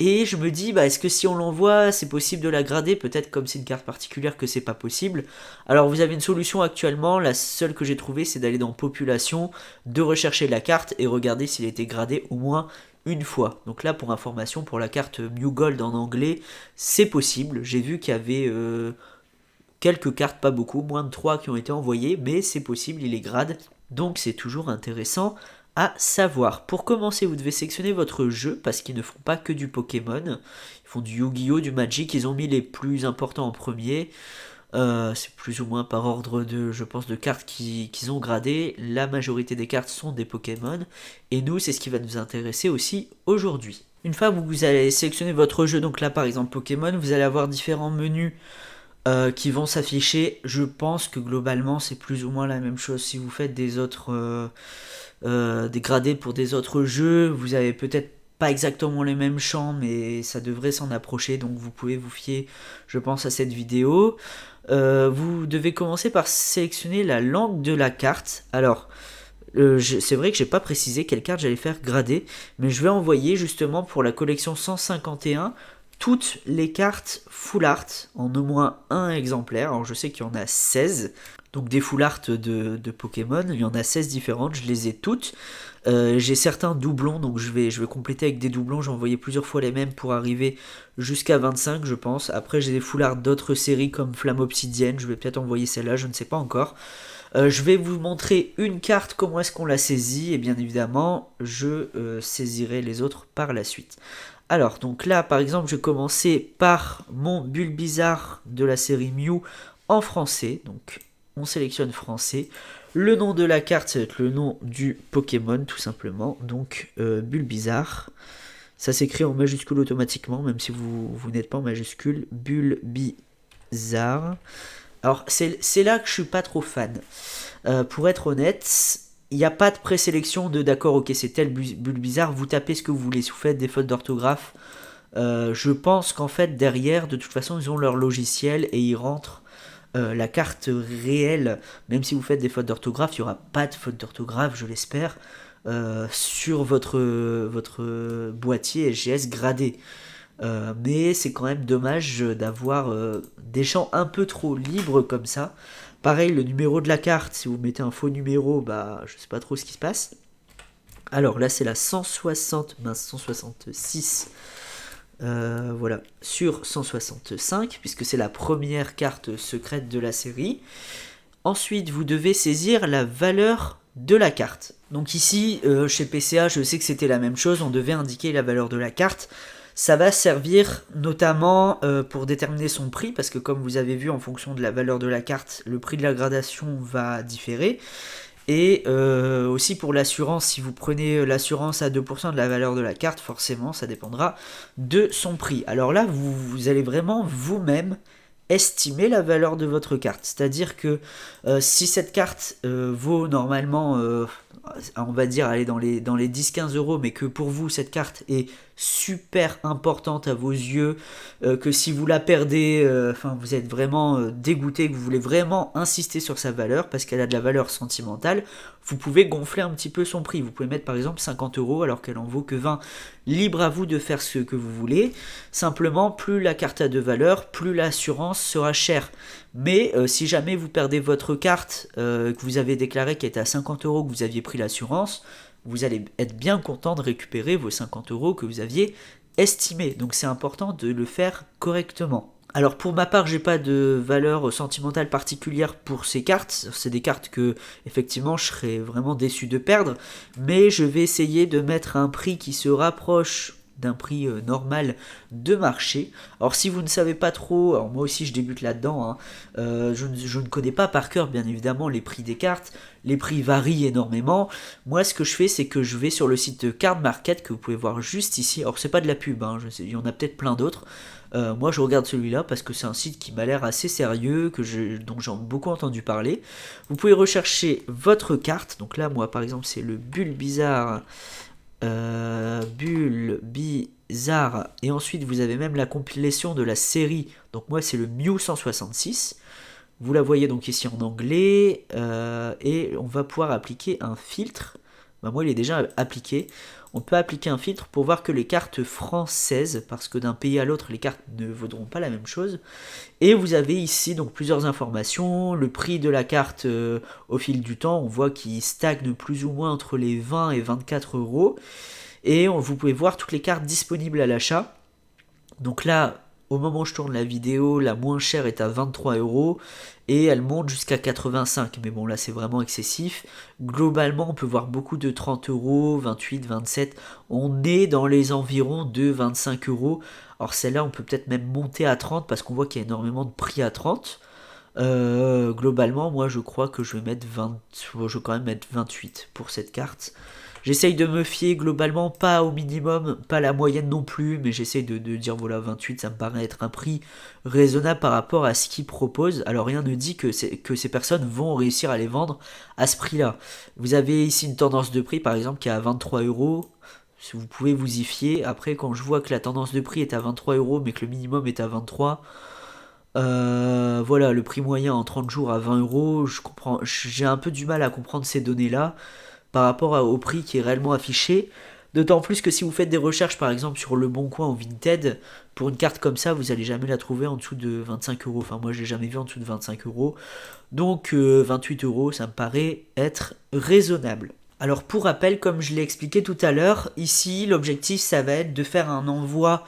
Et je me dis, bah, est-ce que si on l'envoie, c'est possible de la grader? Peut-être comme c'est une carte particulière que c'est pas possible. Alors vous avez une solution actuellement, la seule que j'ai trouvée, c'est d'aller dans Population, de rechercher la carte et regarder s'il a été gradé au moins une fois. Donc là, pour information, pour la carte Mew Gold en anglais, c'est possible. J'ai vu qu'il y avait quelques cartes, pas beaucoup, moins de 3 qui ont été envoyées, mais c'est possible, il est grade. Donc c'est toujours intéressant à savoir. Pour commencer, vous devez sélectionner votre jeu, parce qu'ils ne font pas que du Pokémon. Ils font du Yu-Gi-Oh!, du Magic, ils ont mis les plus importants en premier. C'est plus ou moins par ordre de, je pense, de cartes qu'ils ont gradées. La majorité des cartes sont des Pokémon. Et nous, c'est ce qui va nous intéresser aussi aujourd'hui. Une fois que vous allez sélectionner votre jeu, donc là par exemple Pokémon, vous allez avoir différents menus qui vont s'afficher. Je pense que globalement c'est plus ou moins la même chose. Si vous faites des autres des gradés pour des autres jeux, vous avez peut-être pas exactement les mêmes champs, mais ça devrait s'en approcher, donc vous pouvez vous fier, je pense, à cette vidéo. Vous devez commencer par sélectionner la langue de la carte. Alors, c'est vrai que j'ai pas précisé quelle carte j'allais faire grader, mais je vais envoyer justement pour la collection 151 toutes les cartes full art en au moins un exemplaire. Alors je sais qu'il y en a 16, donc des full art de Pokémon, il y en a 16 différentes, je les ai toutes. J'ai certains doublons, donc je vais compléter avec des doublons, j'ai envoyé plusieurs fois les mêmes pour arriver jusqu'à 25 je pense. Après j'ai des full art d'autres séries comme Flamme Obsidienne, je vais peut-être envoyer celle-là, je ne sais pas encore. Je vais vous montrer une carte, comment est-ce qu'on la saisit, et bien évidemment je saisirai les autres par la suite. Alors donc là par exemple je vais commencer par mon Bulbizarre de la série Mew en français, donc on sélectionne français. Le nom de la carte, ça va être le nom du Pokémon, tout simplement. Donc, Bulbizarre. Ça s'écrit en majuscule automatiquement, même si vous n'êtes pas en majuscule. Bulbizarre. Alors, c'est là que je suis pas trop fan. Pour être honnête, il n'y a pas de présélection de d'accord, ok, c'est tel Bulbizarre. Vous tapez ce que vous voulez. Si vous faites des fautes d'orthographe, je pense qu'en fait, derrière, de toute façon, ils ont leur logiciel et ils rentrent la carte réelle. Même si vous faites des fautes d'orthographe, il n'y aura pas de fautes d'orthographe, je l'espère, sur votre boîtier SGS gradé. Mais c'est quand même dommage d'avoir des champs un peu trop libres comme ça. Pareil, le numéro de la carte, si vous mettez un faux numéro, bah je sais pas trop ce qui se passe. Alors là c'est la 166. Voilà, sur 165, puisque c'est la première carte secrète de la série. Ensuite, vous devez saisir la valeur de la carte. Donc ici, chez PCA, je sais que c'était la même chose, on devait indiquer la valeur de la carte. Ça va servir notamment pour déterminer son prix, parce que comme vous avez vu, en fonction de la valeur de la carte, le prix de la gradation va différer. Et aussi pour l'assurance, si vous prenez l'assurance à 2% de la valeur de la carte, forcément ça dépendra de son prix. Alors là, vous allez vraiment vous-même estimer la valeur de votre carte. C'est-à-dire que si cette carte vaut normalement, on va dire, aller dans les 10-15 euros, mais que pour vous, cette carte est super importante à vos yeux, que si vous la perdez, vous êtes vraiment dégoûté, que vous voulez vraiment insister sur sa valeur, parce qu'elle a de la valeur sentimentale, vous pouvez gonfler un petit peu son prix. Vous pouvez mettre par exemple 50 euros alors qu'elle en vaut que 20. Libre à vous de faire ce que vous voulez. Simplement, plus la carte a de valeur, plus l'assurance sera chère. Mais si jamais vous perdez votre carte, que vous avez déclaré qu'elle était à 50 euros, que vous aviez pris l'assurance, vous allez être bien content de récupérer vos 50 euros que vous aviez estimés. Donc c'est important de le faire correctement. Alors pour ma part, j'ai pas de valeur sentimentale particulière pour ces cartes. C'est des cartes que effectivement je serais vraiment déçu de perdre, mais je vais essayer de mettre un prix qui se rapproche d'un prix normal de marché. Alors si vous ne savez pas trop, alors moi aussi je débute là-dedans, hein, je ne connais pas par cœur bien évidemment les prix des cartes, les prix varient énormément. Moi ce que je fais c'est que je vais sur le site de Card Market que vous pouvez voir juste ici, alors c'est pas de la pub, hein, il y en a peut-être plein d'autres. Moi je regarde celui-là parce que c'est un site qui m'a l'air assez sérieux, dont j'ai beaucoup entendu parler. Vous pouvez rechercher votre carte, donc là moi par exemple c'est le Bulle Bizarre, et ensuite vous avez même la compilation de la série, donc moi c'est le Mew 166. Vous la voyez donc ici en anglais, et on va pouvoir appliquer un filtre. Moi il est déjà appliqué. On peut appliquer un filtre pour voir que les cartes françaises, parce que d'un pays à l'autre les cartes ne vaudront pas la même chose. Et vous avez ici donc plusieurs informations, le prix de la carte au fil du temps, on voit qu'il stagne plus ou moins entre les 20 et 24 euros. Et vous pouvez voir toutes les cartes disponibles à l'achat. Donc là, au moment où je tourne la vidéo, la moins chère est à 23 euros et elle monte jusqu'à 85. Mais bon, là c'est vraiment excessif. Globalement, on peut voir beaucoup de 30 euros, 28, 27. On est dans les environs de 25 euros. Alors celle-là, on peut peut-être même monter à 30 parce qu'on voit qu'il y a énormément de prix à 30. Globalement, moi je crois que je vais mettre 20, je vais quand même mettre 28 pour cette carte. J'essaye de me fier globalement, pas au minimum, pas la moyenne non plus, mais j'essaye de dire voilà 28, ça me paraît être un prix raisonnable par rapport à ce qu'ils proposent. Alors rien ne dit que ces personnes vont réussir à les vendre à ce prix-là. Vous avez ici une tendance de prix par exemple qui est à 23 euros. Si vous pouvez vous y fier. Après quand je vois que la tendance de prix est à 23 euros mais que le minimum est à 23, voilà, le prix moyen en 30 jours à 20 euros, j'ai un peu du mal à comprendre ces données-là par rapport au prix qui est réellement affiché. D'autant plus que si vous faites des recherches par exemple sur Le Bon Coin ou Vinted, pour une carte comme ça, vous allez jamais la trouver en dessous de 25 euros. Enfin, moi, je l'ai jamais vu en dessous de 25 euros. Donc, 28 euros, ça me paraît être raisonnable. Alors, pour rappel, comme je l'ai expliqué tout à l'heure, ici, l'objectif, ça va être de faire un envoi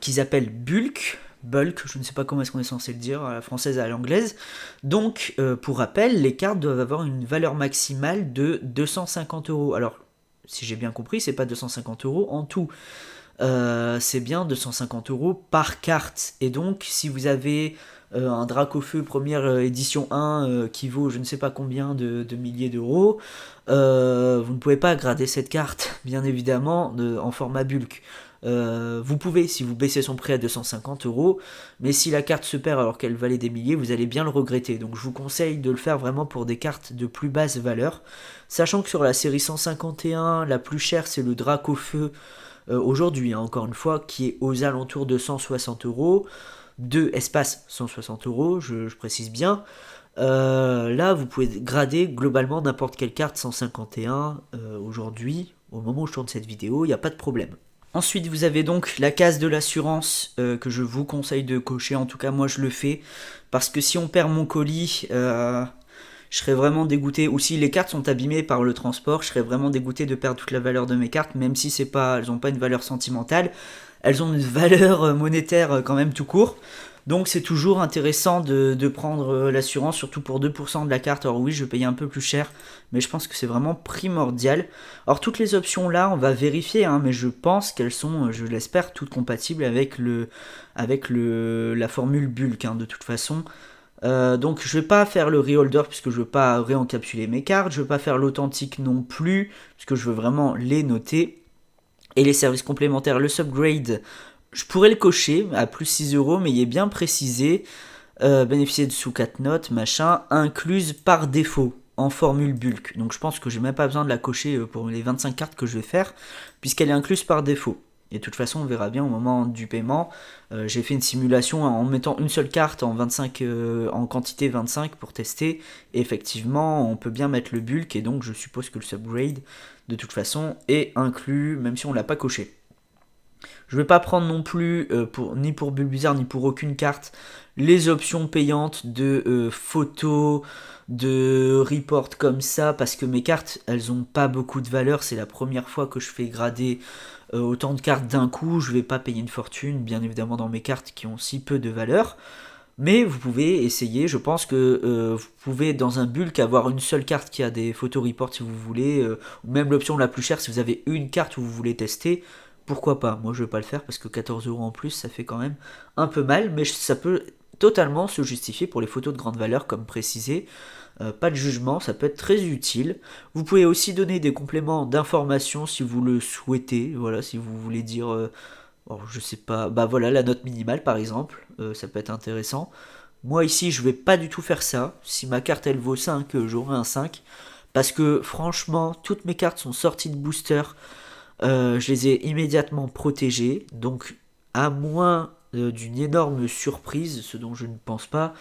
qu'ils appellent bulk, je ne sais pas comment est-ce qu'on est censé le dire à la française et à l'anglaise. Donc, pour rappel, les cartes doivent avoir une valeur maximale de 250 euros. Alors, si j'ai bien compris, c'est pas 250 euros en tout. C'est bien 250 euros par carte. Et donc, si vous avez un Dracofeu première édition 1 qui vaut je ne sais pas combien de milliers d'euros, vous ne pouvez pas grader cette carte, bien évidemment, en format bulk. Vous pouvez si vous baissez son prix à 250 euros, mais si la carte se perd alors qu'elle valait des milliers, vous allez bien le regretter. Donc je vous conseille de le faire vraiment pour des cartes de plus basse valeur, sachant que sur la série 151, la plus chère c'est le Dracofeu aujourd'hui, hein, encore une fois, qui est aux alentours de 160 euros, de espace 160 euros, je précise bien. Là, vous pouvez grader globalement n'importe quelle carte 151 aujourd'hui, au moment où je tourne cette vidéo, il n'y a pas de problème. Ensuite, vous avez donc la case de l'assurance que je vous conseille de cocher. En tout cas, moi, je le fais parce que si on perd mon colis, je serais vraiment dégoûté. Ou si les cartes sont abîmées par le transport, je serais vraiment dégoûté de perdre toute la valeur de mes cartes, même si elles n'ont pas une valeur sentimentale. Elles ont une valeur monétaire quand même tout court. Donc c'est toujours intéressant de prendre l'assurance, surtout pour 2% de la carte. Alors oui, je vais payer un peu plus cher, mais je pense que c'est vraiment primordial. Alors toutes les options là, on va vérifier, hein, mais je pense qu'elles sont, je l'espère, toutes compatibles avec la formule bulk, hein, de toute façon. Donc je vais pas faire le reholder puisque je veux pas réencapsuler mes cartes, je veux pas faire l'authentique non plus, puisque je veux vraiment les noter. Et les services complémentaires, le subgrade, Je pourrais le cocher à plus 6 euros, mais il est bien précisé, bénéficier de sous 4 notes, machin, incluse par défaut en formule bulk. Donc je pense que j'ai même pas besoin de la cocher pour les 25 cartes que je vais faire, puisqu'elle est incluse par défaut. Et de toute façon, on verra bien au moment du paiement. J'ai fait une simulation en mettant une seule carte en 25, en quantité 25 pour tester. Et effectivement, on peut bien mettre le bulk, et donc je suppose que le subgrade, de toute façon, est inclus, même si on l'a pas coché. Je ne vais pas prendre non plus, ni pour Bulbizarre, ni pour aucune carte, les options payantes de photos, de report comme ça, parce que mes cartes, elles ont pas beaucoup de valeur. C'est la première fois que je fais grader autant de cartes d'un coup. Je vais pas payer une fortune, bien évidemment, dans mes cartes qui ont si peu de valeur. Mais vous pouvez essayer, je pense que vous pouvez dans un bulk avoir une seule carte qui a des photos report si vous voulez, ou même l'option la plus chère si vous avez une carte où vous voulez tester, pourquoi pas. Moi je vais pas le faire parce que 14 euros en plus ça fait quand même un peu mal, mais ça peut totalement se justifier pour les photos de grande valeur comme précisé. Pas de jugement, ça peut être très utile. Vous pouvez aussi donner des compléments d'information si vous le souhaitez, voilà, si vous voulez dire alors, je sais pas, bah voilà, la note minimale par exemple, ça peut être intéressant. Moi ici, je vais pas du tout faire ça. Si ma carte elle vaut 5, j'aurai un 5. Parce que franchement, toutes mes cartes sont sorties de booster. Je les ai immédiatement protégées. Donc, à moins d'une énorme surprise, ce dont je pense pas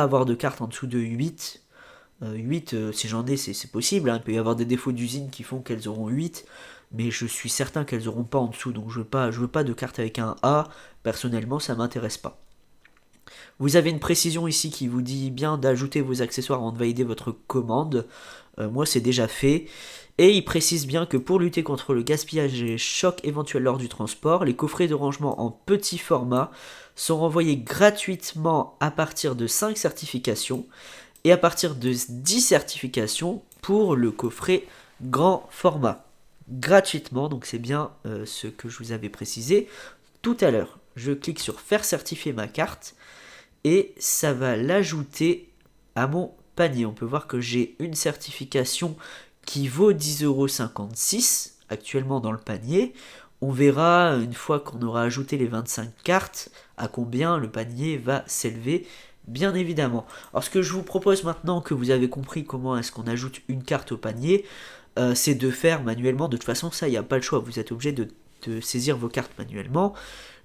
avoir de cartes en dessous de 8. 8, si j'en ai, c'est possible, hein. Il peut y avoir des défauts d'usine qui font qu'elles auront 8, mais je suis certain qu'elles n'auront pas en dessous, donc je veux pas de carte avec un A, personnellement ça m'intéresse pas. Vous avez une précision ici qui vous dit bien d'ajouter vos accessoires avant de valider votre commande. Moi c'est déjà fait. Et il précise bien que pour lutter contre le gaspillage et choc éventuel lors du transport, les coffrets de rangement en petit format sont renvoyés gratuitement à partir de 5 certifications et à partir de 10 certifications pour le coffret grand format. Gratuitement, donc c'est bien ce que je vous avais précisé tout à l'heure. Je clique sur faire certifier ma carte et ça va l'ajouter à mon panier. On peut voir que j'ai une certification qui vaut 10,56€ actuellement dans le panier. On verra une fois qu'on aura ajouté les 25 cartes à combien le panier va s'élever, bien évidemment. Alors ce que je vous propose maintenant que vous avez compris comment est-ce qu'on ajoute une carte au panier, c'est de faire manuellement. De toute façon ça il n'y a pas le choix, vous êtes obligé de saisir vos cartes manuellement.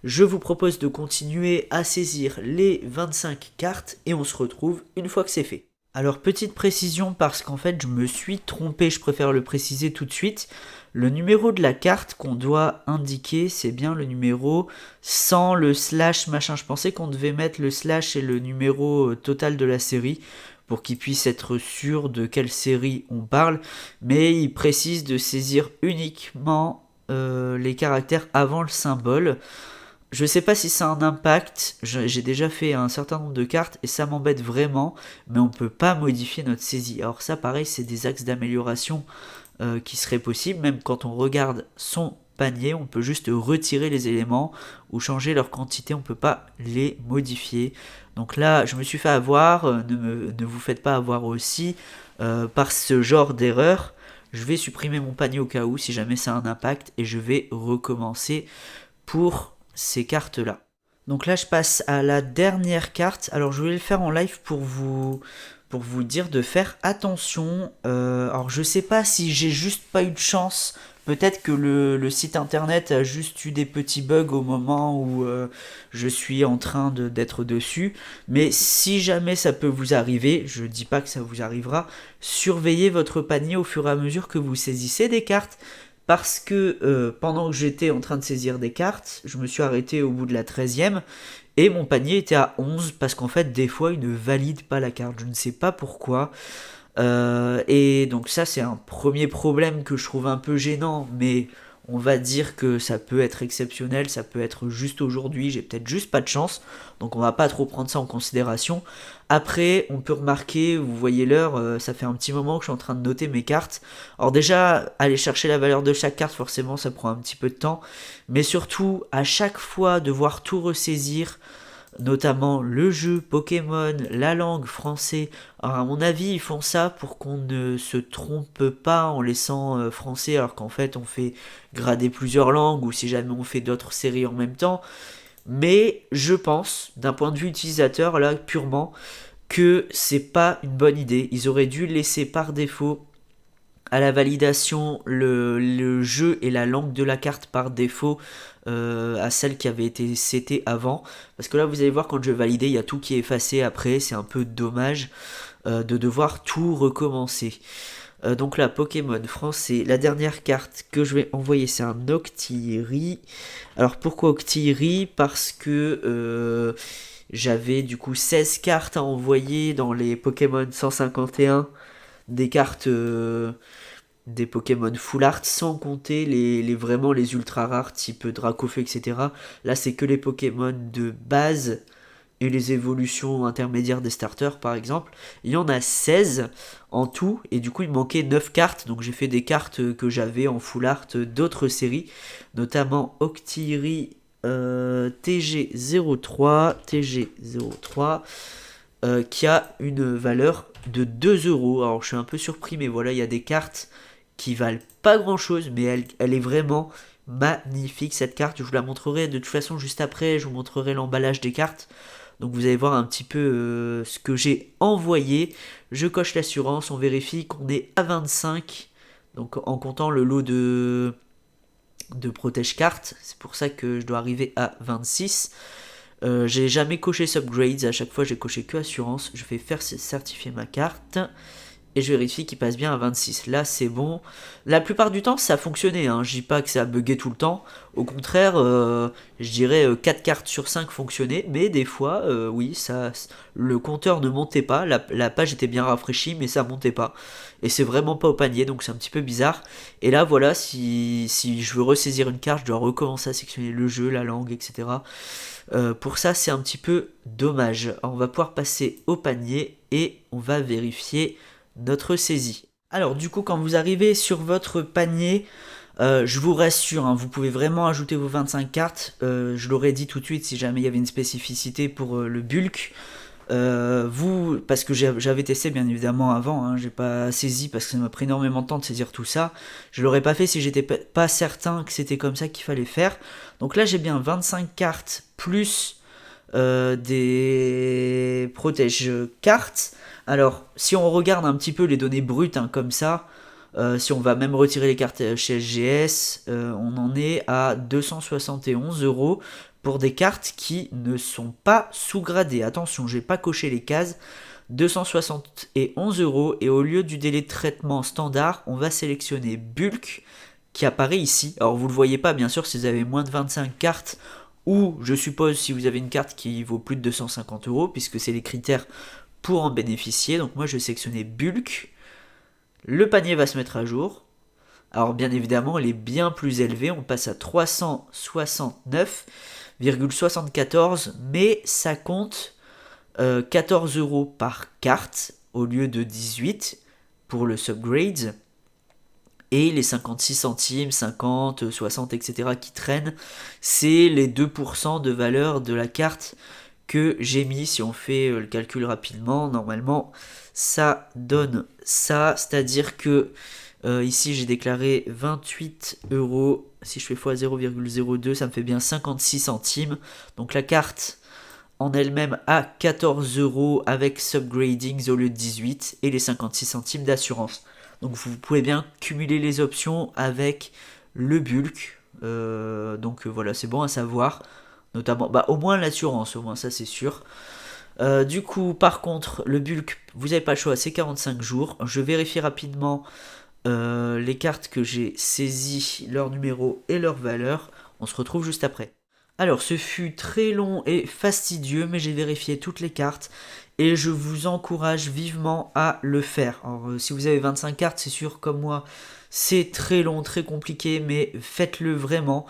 Je vous propose de continuer à saisir les 25 cartes et on se retrouve une fois que c'est fait. Alors petite précision parce qu'en fait je me suis trompé, je préfère le préciser tout de suite. Le numéro de la carte qu'on doit indiquer, c'est bien le numéro sans le slash machin. Je pensais qu'on devait mettre le slash et le numéro total de la série pour qu'il puisse être sûr de quelle série on parle. Mais il précise de saisir uniquement les caractères avant le symbole. Je sais pas si ça a un impact, j'ai déjà fait un certain nombre de cartes et ça m'embête vraiment, mais on peut pas modifier notre saisie. Alors ça pareil, c'est des axes d'amélioration qui seraient possibles, même quand on regarde son panier, on peut juste retirer les éléments ou changer leur quantité, on peut pas les modifier. Donc là, je me suis fait avoir, ne vous faites pas avoir aussi par ce genre d'erreur. Je vais supprimer mon panier au cas où, si jamais ça a un impact, et je vais recommencer pour ces cartes là. Donc là je passe à la dernière carte. Alors je vais le faire en live pour vous dire de faire attention. Alors je sais pas si j'ai juste pas eu de chance. Peut-être que le site internet a juste eu des petits bugs au moment où je suis en train d'être dessus. Mais si jamais ça peut vous arriver, je dis pas que ça vous arrivera, surveillez votre panier au fur et à mesure que vous saisissez des cartes. Parce que pendant que j'étais en train de saisir des cartes, je me suis arrêté au bout de la 13e et mon panier était à 11 parce qu'en fait des fois il ne valide pas la carte, je ne sais pas pourquoi. Et donc ça c'est un premier problème que je trouve un peu gênant, mais on va dire que ça peut être exceptionnel, ça peut être juste aujourd'hui, j'ai peut-être juste pas de chance, donc on va pas trop prendre ça en considération. Après, on peut remarquer, vous voyez l'heure, ça fait un petit moment que je suis en train de noter mes cartes. Alors déjà, aller chercher la valeur de chaque carte, forcément, ça prend un petit peu de temps, mais surtout, à chaque fois, devoir tout ressaisir, notamment le jeu Pokémon, la langue français. Alors à mon avis, ils font ça pour qu'on ne se trompe pas en laissant français, alors qu'en fait on fait grader plusieurs langues, ou si jamais on fait d'autres séries en même temps. Mais je pense, d'un point de vue utilisateur, là purement, que c'est pas une bonne idée. Ils auraient dû laisser par défaut à la validation le jeu et la langue de la carte par défaut à celle qui avait été setée avant. Parce que là, vous allez voir, quand je vais valider, il y a tout qui est effacé après. C'est un peu dommage de devoir tout recommencer. Donc là, Pokémon français. La dernière carte que je vais envoyer, c'est un Octillerie. Alors pourquoi Octillerie? Parce que j'avais du coup 16 cartes à envoyer dans les Pokémon 151. Des cartes des Pokémon Full Art, sans compter vraiment les ultra rares type Dracofeu, etc. Là, c'est que les Pokémon de base et les évolutions intermédiaires des starters, par exemple. Il y en a 16 en tout, et du coup, il manquait 9 cartes. Donc, j'ai fait des cartes que j'avais en Full Art d'autres séries, notamment Octillerie TG03, TG03, qui a une valeur de 2 euros. Alors, je suis un peu surpris, mais voilà, il y a des cartes qui valent pas grand chose, mais elle est vraiment magnifique cette carte. Je vous la montrerai de toute façon juste après, je vous montrerai l'emballage des cartes. Donc vous allez voir un petit peu ce que j'ai envoyé. Je coche l'assurance, on vérifie qu'on est à 25. Donc en comptant le lot de protège cartes, c'est pour ça que je dois arriver à 26. J'ai jamais coché subgrades, à chaque fois j'ai coché que assurance. Je vais faire certifier ma carte et je vérifie qu'il passe bien à 26. Là, c'est bon. La plupart du temps, ça a fonctionné. Hein. Je dis pas que ça a bugué tout le temps. Au contraire, je dirais 4 cartes sur 5 fonctionnaient. Mais des fois, oui, le compteur ne montait pas. La page était bien rafraîchie, mais ça montait pas. Et c'est vraiment pas au panier, donc c'est un petit peu bizarre. Et là, voilà, si je veux ressaisir une carte, je dois recommencer à sectionner le jeu, la langue, etc. Pour ça, c'est un petit peu dommage. Alors, on va pouvoir passer au panier et on va vérifier notre saisie. Alors du coup, quand vous arrivez sur votre panier, je vous rassure, hein, vous pouvez vraiment ajouter vos 25 cartes. Je l'aurais dit tout de suite si jamais il y avait une spécificité pour le bulk. Parce que j'avais testé bien évidemment avant, hein, j'ai pas saisi parce que ça m'a pris énormément de temps de saisir tout ça. Je l'aurais pas fait si j'étais pas certain que c'était comme ça qu'il fallait faire. Donc là j'ai bien 25 cartes plus des protège cartes. Alors, si on regarde un petit peu les données brutes, hein, comme ça, si on va même retirer les cartes chez SGS, on en est à 271 euros pour des cartes qui ne sont pas sous-gradées. Attention, j'ai pas coché les cases. 271 euros, et au lieu du délai de traitement standard, on va sélectionner bulk qui apparaît ici. Alors vous le voyez pas bien sûr si vous avez moins de 25 cartes, ou je suppose si vous avez une carte qui vaut plus de 250 euros, puisque c'est les critères pour en bénéficier. Donc moi je vais sélectionner bulk. Le panier va se mettre à jour. Alors bien évidemment il est bien plus élevé, on passe à 369,74, mais ça compte 14 euros par carte au lieu de 18 pour le subgrade. Et les 56 centimes, 50, 60, etc. qui traînent, c'est les 2% de valeur de la carte que j'ai mis. Si on fait le calcul rapidement, normalement, ça donne ça. C'est-à-dire que ici, j'ai déclaré 28 euros. Si je fais x 0,02, ça me fait bien 56 centimes. Donc la carte en elle-même à 14 euros avec subgradings au lieu de 18 et les 56 centimes d'assurance. Donc vous pouvez bien cumuler les options avec le bulk. Donc voilà, c'est bon à savoir. Notamment, au moins l'assurance, au moins ça c'est sûr. Du coup, par contre, le bulk, vous n'avez pas le choix, c'est 45 jours. Je vérifie rapidement les cartes que j'ai saisies, leur numéro et leur valeur. On se retrouve juste après. Alors, ce fut très long et fastidieux, mais j'ai vérifié toutes les cartes et je vous encourage vivement à le faire. Alors, si vous avez 25 cartes, c'est sûr, comme moi, c'est très long, très compliqué, mais faites-le vraiment.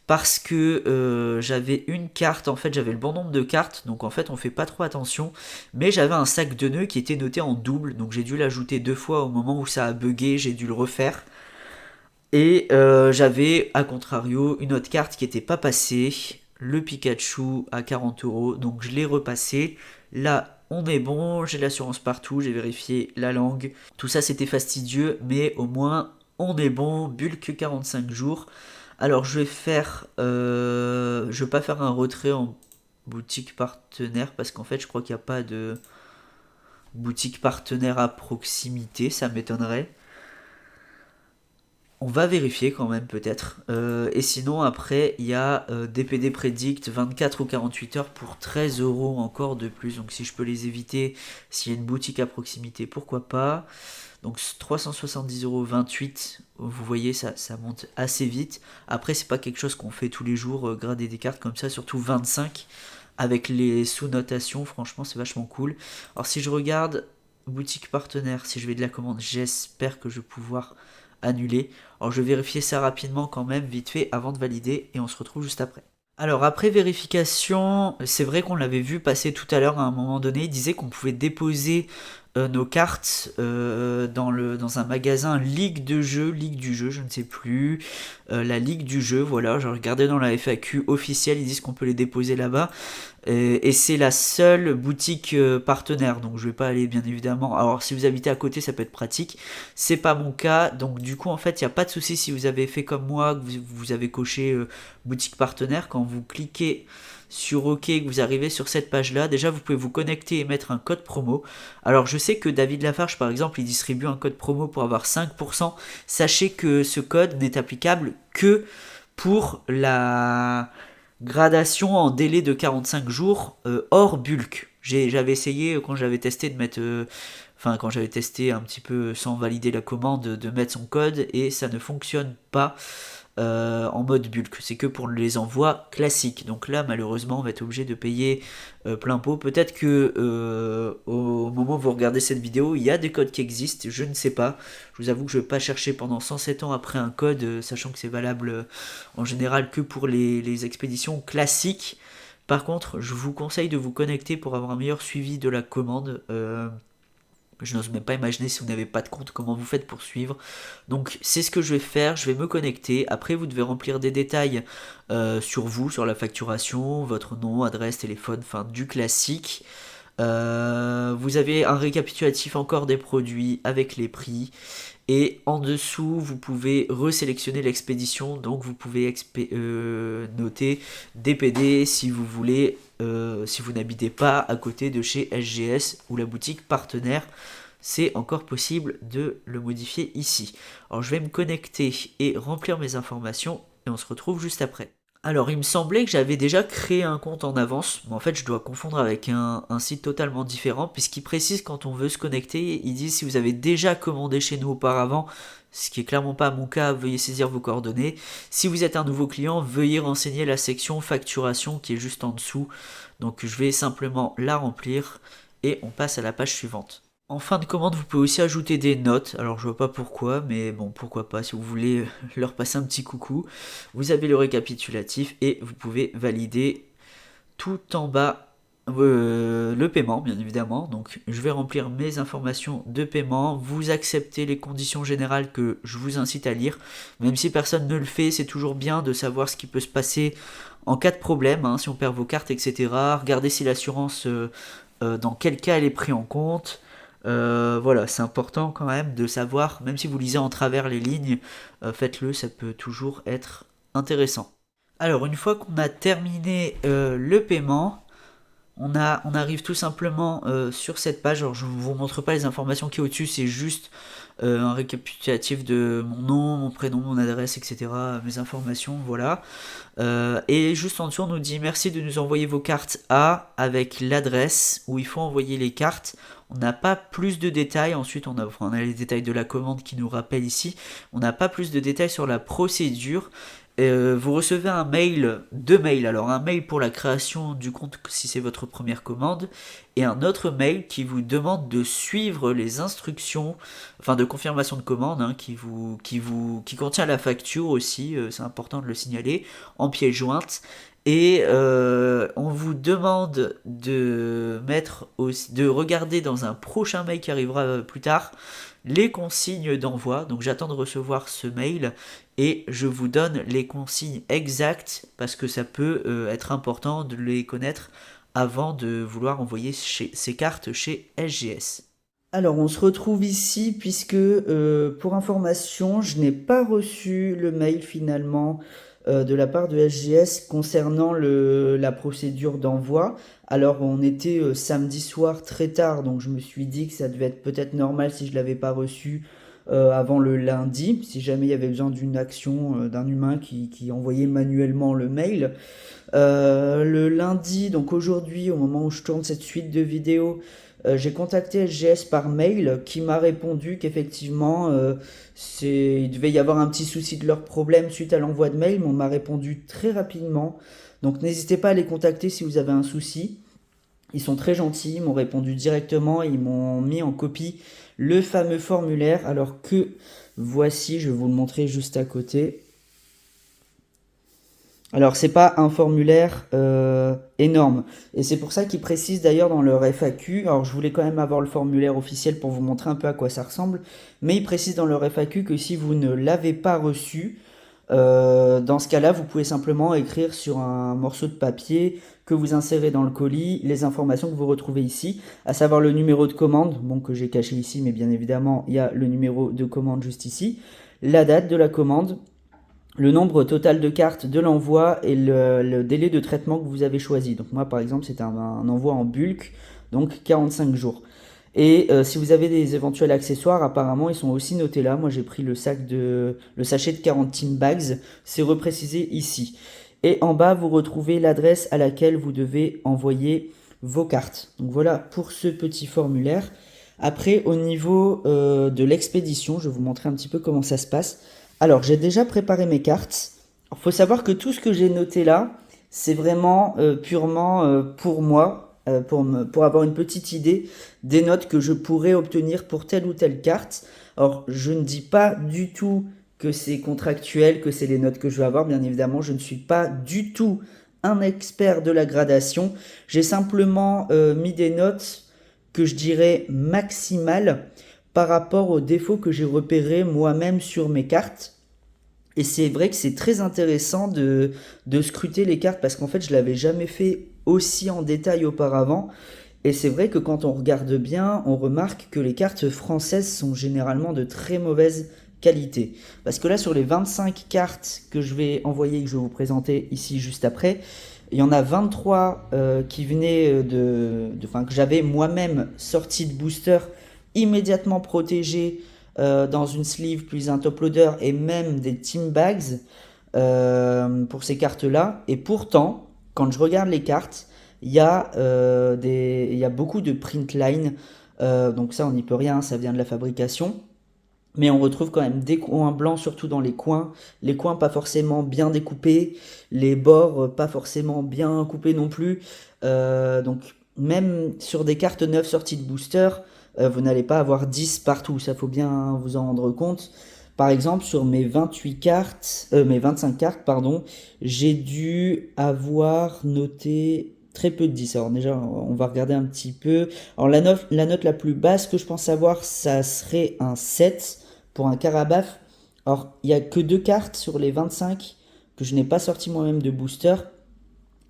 Parce que j'avais une carte, en fait j'avais le bon nombre de cartes, donc en fait on fait pas trop attention, mais j'avais un sac de nœuds qui était noté en double, donc j'ai dû l'ajouter 2 fois au moment où ça a bugué, j'ai dû le refaire. Et j'avais, à contrario, une autre carte qui était pas passée. le Pikachu à 40 €, donc je l'ai repassé. Là, on est bon, j'ai l'assurance partout, j'ai vérifié la langue. Tout ça, c'était fastidieux, mais au moins, on est bon. Bulk 45 jours. Alors, je vais pas faire un retrait en boutique partenaire parce qu'en fait, je crois qu'il n'y a pas de boutique partenaire à proximité, ça m'étonnerait. On va vérifier quand même peut-être. Et sinon après il y a DPD Predict 24 ou 48 heures pour 13 € encore de plus. Donc si je peux les éviter, s'il y a une boutique à proximité, pourquoi pas. Donc 370 € 28, vous voyez ça monte assez vite. Après c'est pas quelque chose qu'on fait tous les jours, grader des cartes comme ça, surtout 25 avec les sous-notations, franchement c'est vachement cool. Alors si je regarde boutique partenaire, si je vais de la commande, j'espère que je vais pouvoir annuler. Alors je vais vérifier ça rapidement quand même, vite fait, avant de valider, et on se retrouve juste après. Alors après vérification, c'est vrai qu'on l'avait vu passer tout à l'heure à un moment donné, il disait qu'on pouvait déposer nos cartes dans un magasin Ligue du jeu, je ne sais plus, la Ligue du jeu, voilà, j'ai regardé dans la FAQ officielle, ils disent qu'on peut les déposer là-bas, et c'est la seule boutique partenaire, donc je vais pas aller bien évidemment. Alors si vous habitez à côté, ça peut être pratique. C'est pas mon cas, donc du coup en fait il n'y a pas de souci si vous avez fait comme moi, que vous avez coché boutique partenaire. Quand vous cliquez sur OK, que vous arrivez sur cette page là, déjà vous pouvez vous connecter et mettre un code promo. Alors je sais que David Lafarge par exemple il distribue un code promo pour avoir 5%. Sachez que ce code n'est applicable que pour la gradation en délai de 45 jours hors bulk. J'avais essayé quand j'avais testé de mettre, quand j'avais testé un petit peu sans valider la commande, de mettre son code et ça ne fonctionne pas en mode bulk. C'est que pour les envois classiques. Donc là, malheureusement, on va être obligé de payer plein pot. Peut-être que au moment où vous regardez cette vidéo, il y a des codes qui existent. Je ne sais pas. Je vous avoue que je ne vais pas chercher pendant 107 ans après un code, sachant que c'est valable en général que pour les expéditions classiques. Par contre, je vous conseille de vous connecter pour avoir un meilleur suivi de la commande. Je n'ose même pas imaginer si vous n'avez pas de compte comment vous faites pour suivre. Donc c'est ce que je vais faire, je vais me connecter. Après vous devez remplir des détails sur vous, sur la facturation, votre nom, adresse, téléphone, enfin du classique. Vous avez un récapitulatif encore des produits avec les prix. Et en dessous, vous pouvez resélectionner l'expédition. Donc vous pouvez noter DPD si vous voulez, si vous n'habitez pas à côté de chez SGS ou la boutique partenaire. C'est encore possible de le modifier ici. Alors je vais me connecter et remplir mes informations et on se retrouve juste après. Alors, il me semblait que j'avais déjà créé un compte en avance, mais en fait, je dois confondre avec un site totalement différent, puisqu'il précise quand on veut se connecter, il dit si vous avez déjà commandé chez nous auparavant, ce qui est clairement pas mon cas, veuillez saisir vos coordonnées. Si vous êtes un nouveau client, veuillez renseigner la section facturation qui est juste en dessous. Donc, je vais simplement la remplir et on passe à la page suivante. En fin de commande, vous pouvez aussi ajouter des notes. Alors, je vois pas pourquoi, mais bon, pourquoi pas, si vous voulez leur passer un petit coucou. Vous avez le récapitulatif et vous pouvez valider tout en bas le paiement, bien évidemment. Donc, je vais remplir mes informations de paiement. Vous acceptez les conditions générales que je vous incite à lire. Même si personne ne le fait, c'est toujours bien de savoir ce qui peut se passer en cas de problème, hein, si on perd vos cartes, etc. Regardez si l'assurance, dans quel cas elle est prise en compte. Voilà, c'est important quand même de savoir, même si vous lisez en travers les lignes, faites-le, ça peut toujours être intéressant. Alors, une fois qu'on a terminé le paiement, on arrive tout simplement sur cette page. Alors, je ne vous montre pas les informations qui est au-dessus, c'est juste un récapitulatif de mon nom, mon prénom, mon adresse, etc. Mes informations, voilà. Et juste en dessous, on nous dit merci de nous envoyer vos cartes avec l'adresse où il faut envoyer les cartes. On n'a pas plus de détails. Ensuite, on a les détails de la commande qui nous rappellent ici. On n'a pas plus de détails sur la procédure. Vous recevez deux mails. Alors un mail pour la création du compte si c'est votre première commande et un autre mail qui vous demande de suivre les instructions, enfin de confirmation de commande, hein, qui contient la facture aussi, c'est important de le signaler, en pièce jointe. Et on vous demande de regarder dans un prochain mail qui arrivera plus tard les consignes d'envoi. Donc j'attends de recevoir ce mail et je vous donne les consignes exactes parce que ça peut être important de les connaître avant de vouloir envoyer ces cartes chez SGS. Alors on se retrouve ici puisque pour information, je n'ai pas reçu le mail finalement de la part de SGS concernant la procédure d'envoi. Alors on était samedi soir très tard, donc je me suis dit que ça devait être peut-être normal si je l'avais pas reçu avant le lundi, si jamais il y avait besoin d'une action d'un humain qui envoyait manuellement le mail. Le lundi, donc aujourd'hui, au moment où je tourne cette suite de vidéos, j'ai contacté SGS par mail qui m'a répondu qu'effectivement il devait y avoir un petit souci de leur problème suite à l'envoi de mail, mais on m'a répondu très rapidement. Donc n'hésitez pas à les contacter si vous avez un souci. Ils sont très gentils, ils m'ont répondu directement, ils m'ont mis en copie le fameux formulaire. Alors que voici, je vais vous le montrer juste à côté. Alors c'est pas un formulaire énorme et c'est pour ça qu'ils précisent d'ailleurs dans leur FAQ, alors je voulais quand même avoir le formulaire officiel pour vous montrer un peu à quoi ça ressemble, mais ils précisent dans leur FAQ que si vous ne l'avez pas reçu, dans ce cas-là vous pouvez simplement écrire sur un morceau de papier que vous insérez dans le colis les informations que vous retrouvez ici, à savoir le numéro de commande, bon que j'ai caché ici mais bien évidemment il y a le numéro de commande juste ici, la date de la commande, le nombre total de cartes de l'envoi et le délai de traitement que vous avez choisi. Donc moi par exemple c'est un envoi en bulk, donc 45 jours. Et si vous avez des éventuels accessoires, apparemment ils sont aussi notés là. Moi j'ai pris le sachet de 40 team bags, c'est reprécisé ici. Et en bas vous retrouvez l'adresse à laquelle vous devez envoyer vos cartes. Donc voilà pour ce petit formulaire. Après au niveau de l'expédition, je vais vous montrer un petit peu comment ça se passe. Alors, j'ai déjà préparé mes cartes. Il faut savoir que tout ce que j'ai noté là, c'est vraiment purement pour moi, pour avoir une petite idée des notes que je pourrais obtenir pour telle ou telle carte. Alors, je ne dis pas du tout que c'est contractuel, que c'est les notes que je vais avoir. Bien évidemment, je ne suis pas du tout un expert de la gradation. J'ai simplement mis des notes que je dirais maximales par rapport aux défauts que j'ai repérés moi-même sur mes cartes. Et c'est vrai que c'est très intéressant de scruter les cartes parce qu'en fait je l'avais jamais fait aussi en détail auparavant. Et c'est vrai que quand on regarde bien, on remarque que les cartes françaises sont généralement de très mauvaise qualité. Parce que là sur les 25 cartes que je vais envoyer, que je vais vous présenter ici juste après, il y en a 23 qui venaient enfin, que j'avais moi-même sorti de booster immédiatement protégé dans une sleeve puis un top loader et même des team bags pour ces cartes-là. Et pourtant, quand je regarde les cartes, il y a beaucoup de print line. Donc ça, on n'y peut rien, ça vient de la fabrication. Mais on retrouve quand même des coins blancs, surtout dans les coins. Les coins pas forcément bien découpés, les bords pas forcément bien coupés non plus. Donc même sur des cartes neuves sorties de booster, vous n'allez pas avoir 10 partout, ça faut bien vous en rendre compte. Par exemple, sur mes 25 cartes, pardon, j'ai dû avoir noté très peu de 10. Alors déjà, on va regarder un petit peu. Alors la note la plus basse que je pense avoir, ça serait un 7 pour un Carabaf. Alors, il n'y a que 2 cartes sur les 25 que je n'ai pas sorti moi-même de booster.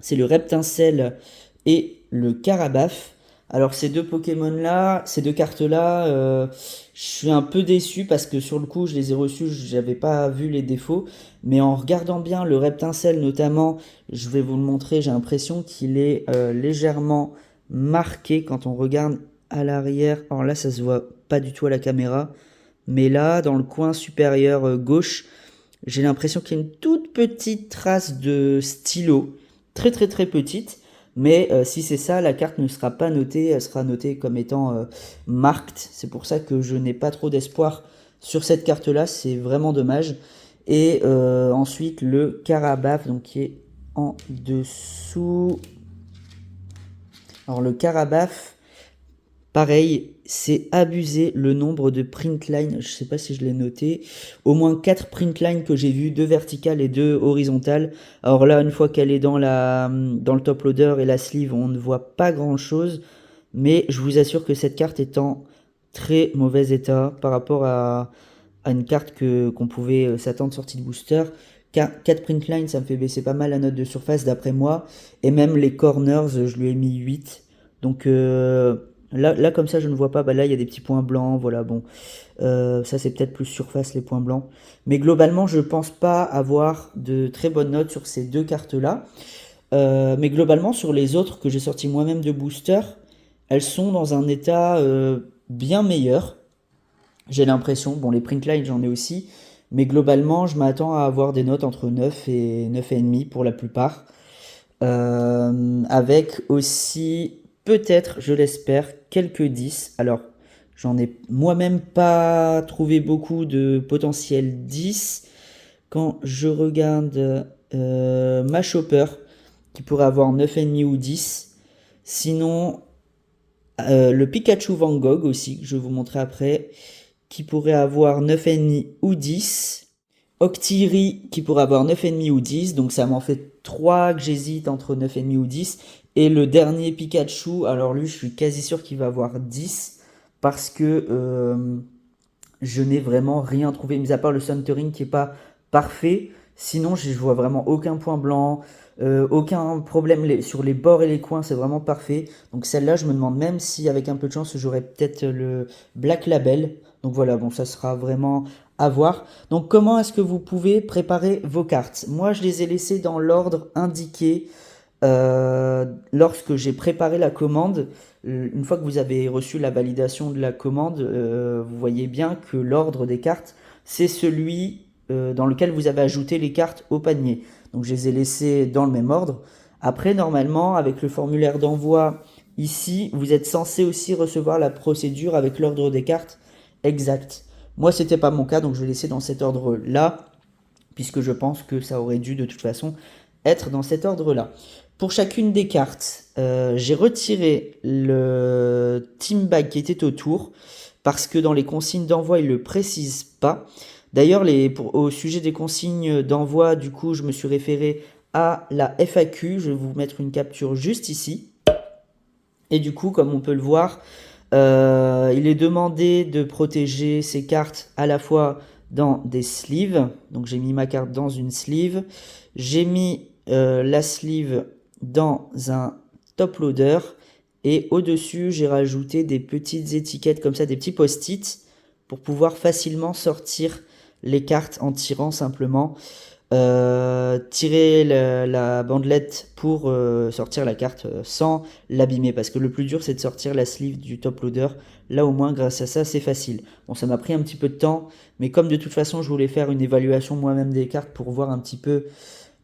C'est le Reptincelle et le Carabaf. Alors ces deux Pokémon-là, ces deux cartes-là, je suis un peu déçu parce que sur le coup, je les ai reçus, j'avais pas vu les défauts. Mais en regardant bien le Reptincelle notamment, je vais vous le montrer, j'ai l'impression qu'il est légèrement marqué quand on regarde à l'arrière. Alors là, ça se voit pas du tout à la caméra. Mais là, dans le coin supérieur gauche, j'ai l'impression qu'il y a une toute petite trace de stylo. Très très très petite. Mais si c'est ça, la carte ne sera pas notée, elle sera notée comme étant marked. C'est pour ça que je n'ai pas trop d'espoir sur cette carte-là, c'est vraiment dommage. Et ensuite le Carabaf, donc qui est en dessous. Alors le Carabaf, pareil, c'est abusé le nombre de print lines, je sais pas si je l'ai noté, au moins 4 print lines que j'ai vu, 2 verticales et 2 horizontales. Alors là, une fois qu'elle est dans le top loader et la sleeve, on ne voit pas grand chose, mais je vous assure que cette carte est en très mauvais état par rapport à à une carte qu'on pouvait s'attendre sortie de booster. 4 print line, ça me fait baisser pas mal la note de surface d'après moi. Et même les corners, je lui ai mis 8. Donc là, comme ça, je ne vois pas. Bah, là, il y a des petits points blancs. Voilà, bon. Ça, c'est peut-être plus surface, les points blancs. Mais globalement, je pense pas avoir de très bonnes notes sur ces deux cartes-là. Mais globalement, sur les autres que j'ai sortis moi-même de booster, elles sont dans un état bien meilleur. J'ai l'impression, bon, les print line, j'en ai aussi. Mais globalement, je m'attends à avoir des notes entre 9 et 9,5 pour la plupart. Avec aussi, peut-être, je l'espère, quelques 10. Alors, j'en ai moi-même pas trouvé beaucoup de potentiel 10. Quand je regarde ma Chopper, qui pourrait avoir 9,5 ou 10. Sinon, le Pikachu Van Gogh aussi, que je vais vous montrer après, qui pourrait avoir 9,5 ou 10. Octillery qui pourrait avoir 9,5 ou 10, donc ça m'en fait 3 que j'hésite entre 9,5 ou 10. Et le dernier Pikachu, alors lui je suis quasi sûr qu'il va avoir 10, parce que je n'ai vraiment rien trouvé, mis à part le Centering qui est pas parfait. Sinon je vois vraiment aucun point blanc, aucun problème sur les bords et les coins, c'est vraiment parfait. Donc celle-là je me demande même si avec un peu de chance j'aurais peut-être le Black Label. Donc voilà, bon ça sera vraiment à voir. Donc comment est-ce que vous pouvez préparer vos cartes? Moi je les ai laissées dans l'ordre indiqué lorsque j'ai préparé la commande. Une fois que vous avez reçu la validation de la commande, vous voyez bien que l'ordre des cartes, c'est celui dans lequel vous avez ajouté les cartes au panier. Donc je les ai laissées dans le même ordre. Après, normalement, avec le formulaire d'envoi ici, vous êtes censé aussi recevoir la procédure avec l'ordre des cartes exact. Moi, c'était pas mon cas, donc je vais laisser dans cet ordre-là, puisque je pense que ça aurait dû de toute façon être dans cet ordre-là. Pour chacune des cartes, j'ai retiré le team bag qui était autour, parce que dans les consignes d'envoi, ils ne le précisent pas. D'ailleurs, au sujet des consignes d'envoi, du coup, je me suis référé à la FAQ. Je vais vous mettre une capture juste ici. Et du coup, comme on peut le voir, il est demandé de protéger ces cartes à la fois dans des sleeves. Donc j'ai mis ma carte dans une sleeve. J'ai mis la sleeve dans un top loader. Et au-dessus, j'ai rajouté des petites étiquettes comme ça, des petits post-it, pour pouvoir facilement sortir les cartes en tirant simplement. Tirer la bandelette pour sortir la carte sans l'abîmer, parce que le plus dur c'est de sortir la sleeve du top loader. Là au moins grâce à ça c'est facile. Bon, ça m'a pris un petit peu de temps, mais comme de toute façon je voulais faire une évaluation moi-même des cartes pour voir un petit peu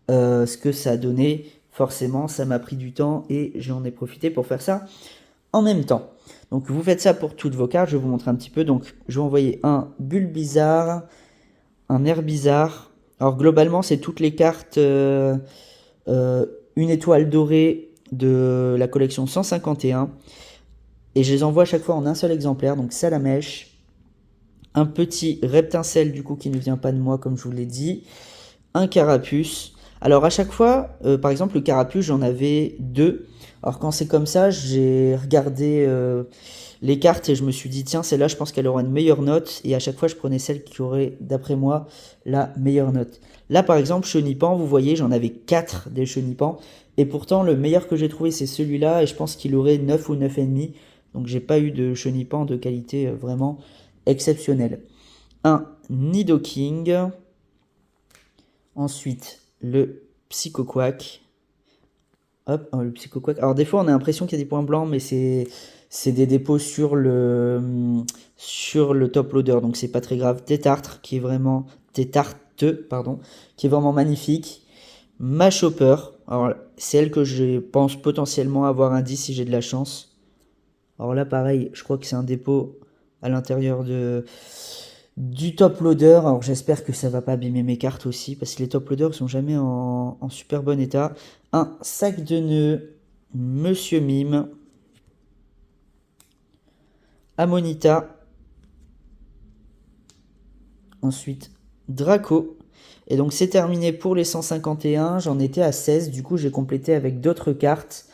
ce que ça donnait, forcément ça m'a pris du temps et j'en ai profité pour faire ça en même temps. Donc vous faites ça pour toutes vos cartes, je vais vous montrer un petit peu. Donc je vais envoyer un Bulbizarre, un Herbizarre. Alors globalement, c'est toutes les cartes une étoile dorée de la collection 151. Et je les envoie à chaque fois en un seul exemplaire. Donc Salamèche, un petit Reptincelle du coup qui ne vient pas de moi comme je vous l'ai dit, un Carapuce. Alors à chaque fois, par exemple le Carapuce, j'en avais 2. Alors quand c'est comme ça, j'ai regardé les cartes et je me suis dit tiens, celle-là je pense qu'elle aura une meilleure note, et à chaque fois je prenais celle qui aurait d'après moi la meilleure note. Là par exemple Chenipan, vous voyez j'en avais 4 des Chenipan, et pourtant le meilleur que j'ai trouvé c'est celui-là, et je pense qu'il aurait 9 ou 9,5, donc j'ai pas eu de Chenipan de qualité vraiment exceptionnelle. Un Nidoking, ensuite le Psychoquack. Hop, le Psychoquack. Alors des fois on a l'impression qu'il y a des points blancs, mais c'est des dépôts sur le top loader, donc c'est pas très grave. Tétartre qui est vraiment pardon, qui est vraiment magnifique. Ma Chopper, alors c'est elle que je pense potentiellement avoir un 10 si j'ai de la chance. Alors là pareil, je crois que c'est un dépôt à l'intérieur du top loader. Alors j'espère que ça va pas abîmer mes cartes aussi, parce que les top loaders sont jamais en super bon état. Un sac de nœuds, Monsieur Mime, Amonita, ensuite Draco. Et donc c'est terminé pour les 151, j'en étais à 16, du coup j'ai complété avec d'autres cartes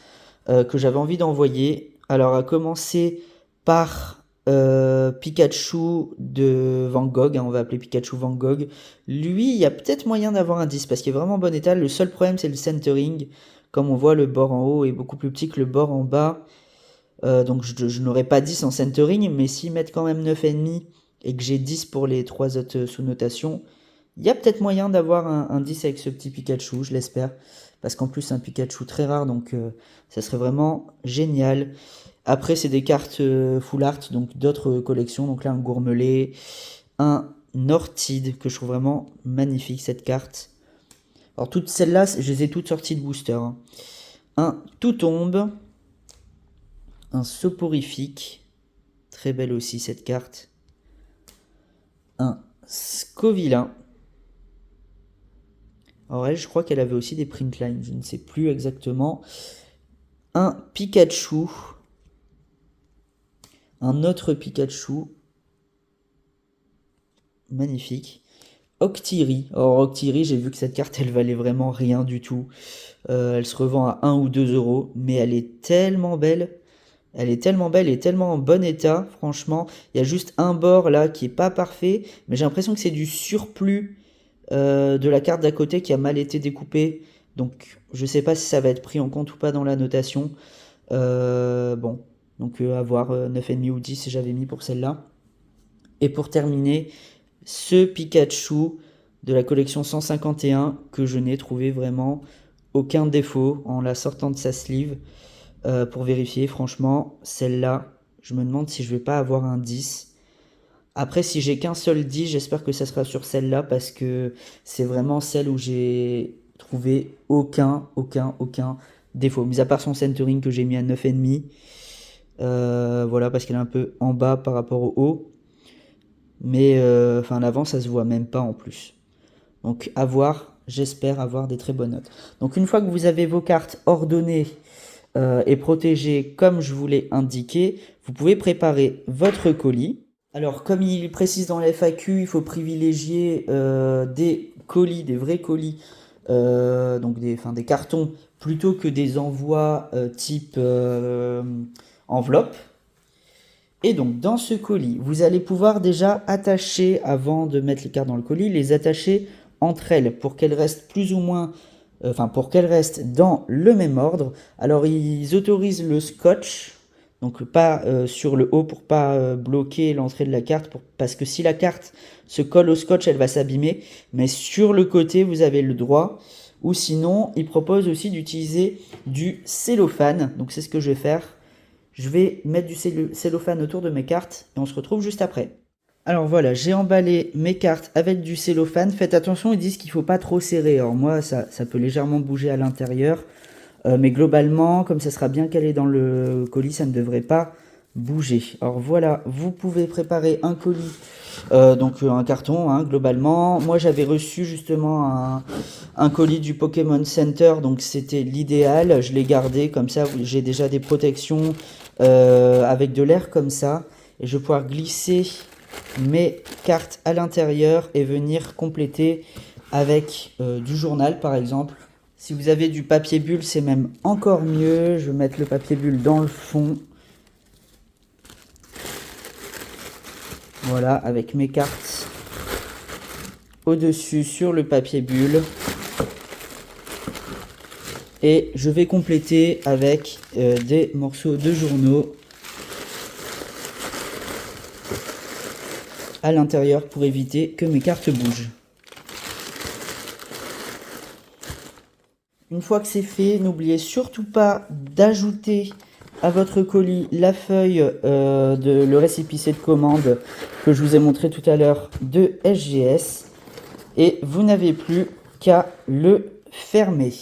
que j'avais envie d'envoyer. Alors à commencer par Pikachu de Van Gogh, hein, on va appeler Pikachu Van Gogh. Lui, il y a peut-être moyen d'avoir un 10 parce qu'il est vraiment en bon état. Le seul problème, c'est le centering. Comme on voit, le bord en haut est beaucoup plus petit que le bord en bas. Donc je n'aurai pas 10 en centering, mais s'ils mettent quand même 9,5 et que j'ai 10 pour les 3 autres sous-notations, il y a peut-être moyen d'avoir un 10 avec ce petit Pikachu, je l'espère. Parce qu'en plus, c'est un Pikachu très rare, donc ça serait vraiment génial. Après, c'est des cartes full art, donc d'autres collections. Donc là, un Gourmelet, un Nortide, que je trouve vraiment magnifique, cette carte. Alors, toutes celles-là, je les ai toutes sorties de booster, hein. Un Tout Tombe, un Soporifique, très belle aussi cette carte. Un Scovilla. Alors elle, je crois qu'elle avait aussi des printlines, je ne sais plus exactement. Un Pikachu. Un autre Pikachu. Magnifique. Octiri. Or Octiri, j'ai vu que cette carte, elle valait vraiment rien du tout. Elle se revend à 1 ou 2 euros, mais elle est tellement belle. Elle est tellement belle et tellement en bon état, franchement. Il y a juste un bord là qui est pas parfait, mais j'ai l'impression que c'est du surplus de la carte d'à côté qui a mal été découpée. Donc je sais pas si ça va être pris en compte ou pas dans la notation. Bon, donc à voir 9,5 ou 10 j'avais mis pour celle-là. Et pour terminer, ce Pikachu de la collection 151 que je n'ai trouvé vraiment aucun défaut en la sortant de sa sleeve. Pour vérifier, franchement, celle-là, je me demande si je vais pas avoir un 10. Après, si j'ai qu'un seul 10, j'espère que ça sera sur celle-là parce que c'est vraiment celle où j'ai trouvé aucun défaut. Mis à part son centering que j'ai mis à 9,5. Voilà, parce qu'elle est un peu en bas par rapport au haut. Mais enfin, l'avant, ça se voit même pas en plus. Donc, à voir, j'espère avoir des très bonnes notes. Donc, une fois que vous avez vos cartes ordonnées et protégées comme je vous l'ai indiqué, vous pouvez préparer votre colis. Alors, comme il précise dans la FAQ, il faut privilégier des colis, des vrais colis, donc des cartons, plutôt que des envois type enveloppe. Et donc, dans ce colis, vous allez pouvoir déjà attacher, avant de mettre les cartes dans le colis, les attacher entre elles pour qu'elles restent plus ou moins, pour qu'elles restent dans le même ordre. Alors, ils autorisent le scotch, donc pas sur le haut pour pas bloquer l'entrée de la carte, parce que si la carte se colle au scotch, elle va s'abîmer. Mais sur le côté, vous avez le droit. Ou sinon, ils proposent aussi d'utiliser du cellophane. Donc, c'est ce que je vais faire. Je vais mettre du cellophane autour de mes cartes et on se retrouve juste après. Alors voilà, j'ai emballé mes cartes avec du cellophane. Faites attention, ils disent qu'il ne faut pas trop serrer. Alors moi, ça peut légèrement bouger à l'intérieur. Mais globalement, comme ça sera bien calé dans le colis, ça ne devrait pas bouger. Alors voilà, vous pouvez préparer un colis, donc un carton, hein, globalement. Moi, j'avais reçu justement un colis du Pokémon Center, donc c'était l'idéal. Je l'ai gardé, comme ça, j'ai déjà des protections avec de l'air comme ça. Et je vais pouvoir glisser mes cartes à l'intérieur et venir compléter avec du journal, par exemple. Si vous avez du papier bulle, c'est même encore mieux. Je vais mettre le papier bulle dans le fond. Voilà, avec mes cartes au-dessus sur le papier bulle. Et je vais compléter avec des morceaux de journaux à l'intérieur pour éviter que mes cartes bougent. Une fois que c'est fait, n'oubliez surtout pas d'ajouter à votre colis la feuille le récépissé de commande que je vous ai montré tout à l'heure de SGS. Et vous n'avez plus qu'à le fermer.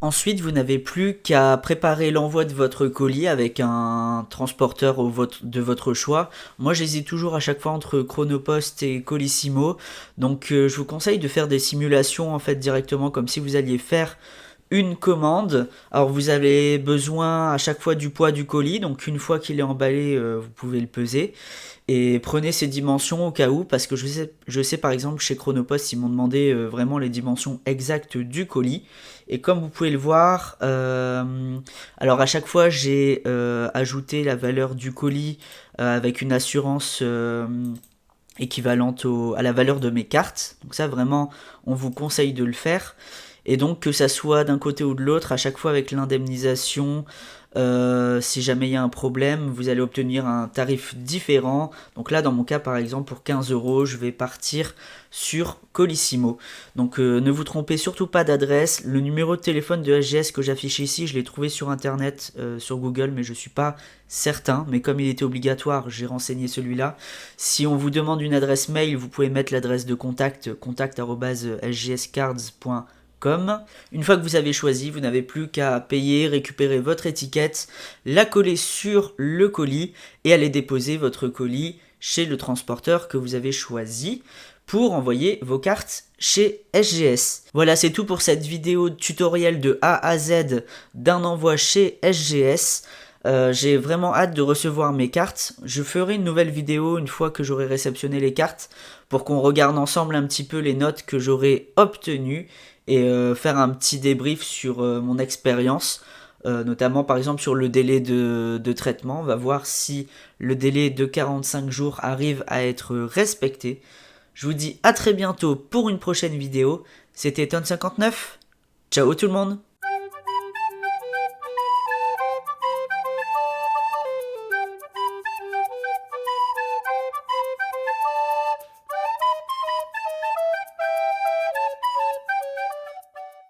Ensuite, vous n'avez plus qu'à préparer l'envoi de votre colis avec un transporteur de votre choix. Moi, j'hésite toujours à chaque fois entre Chronopost et Colissimo. Donc, je vous conseille de faire des simulations en fait directement comme si vous alliez faire une commande. Alors vous avez besoin à chaque fois du poids du colis, donc une fois qu'il est emballé, vous pouvez le peser. Et prenez ces dimensions au cas où, parce que je sais par exemple chez Chronopost, ils m'ont demandé vraiment les dimensions exactes du colis. Et comme vous pouvez le voir, alors à chaque fois j'ai ajouté la valeur du colis avec une assurance équivalente à la valeur de mes cartes. Donc ça vraiment, on vous conseille de le faire. Et donc que ça soit d'un côté ou de l'autre, à chaque fois avec l'indemnisation, si jamais il y a un problème, vous allez obtenir un tarif différent. Donc là, dans mon cas, par exemple, pour 15 euros, je vais partir sur Colissimo. Donc ne vous trompez surtout pas d'adresse. Le numéro de téléphone de SGS que j'affiche ici, je l'ai trouvé sur internet, sur Google, mais je ne suis pas certain. Mais comme il était obligatoire, j'ai renseigné celui-là. Si on vous demande une adresse mail, vous pouvez mettre l'adresse de contact@sgscards.com. Une fois que vous avez choisi, vous n'avez plus qu'à payer, récupérer votre étiquette, la coller sur le colis et aller déposer votre colis chez le transporteur que vous avez choisi pour envoyer vos cartes chez SGS. Voilà, c'est tout pour cette vidéo tutoriel de A à Z d'un envoi chez SGS. J'ai vraiment hâte de recevoir mes cartes. Je ferai une nouvelle vidéo une fois que j'aurai réceptionné les cartes pour qu'on regarde ensemble un petit peu les notes que j'aurai obtenues et faire un petit débrief sur mon expérience, notamment par exemple sur le délai de traitement. On va voir si le délai de 45 jours arrive à être respecté. Je vous dis à très bientôt pour une prochaine vidéo. C'était Ton59. Ciao tout le monde!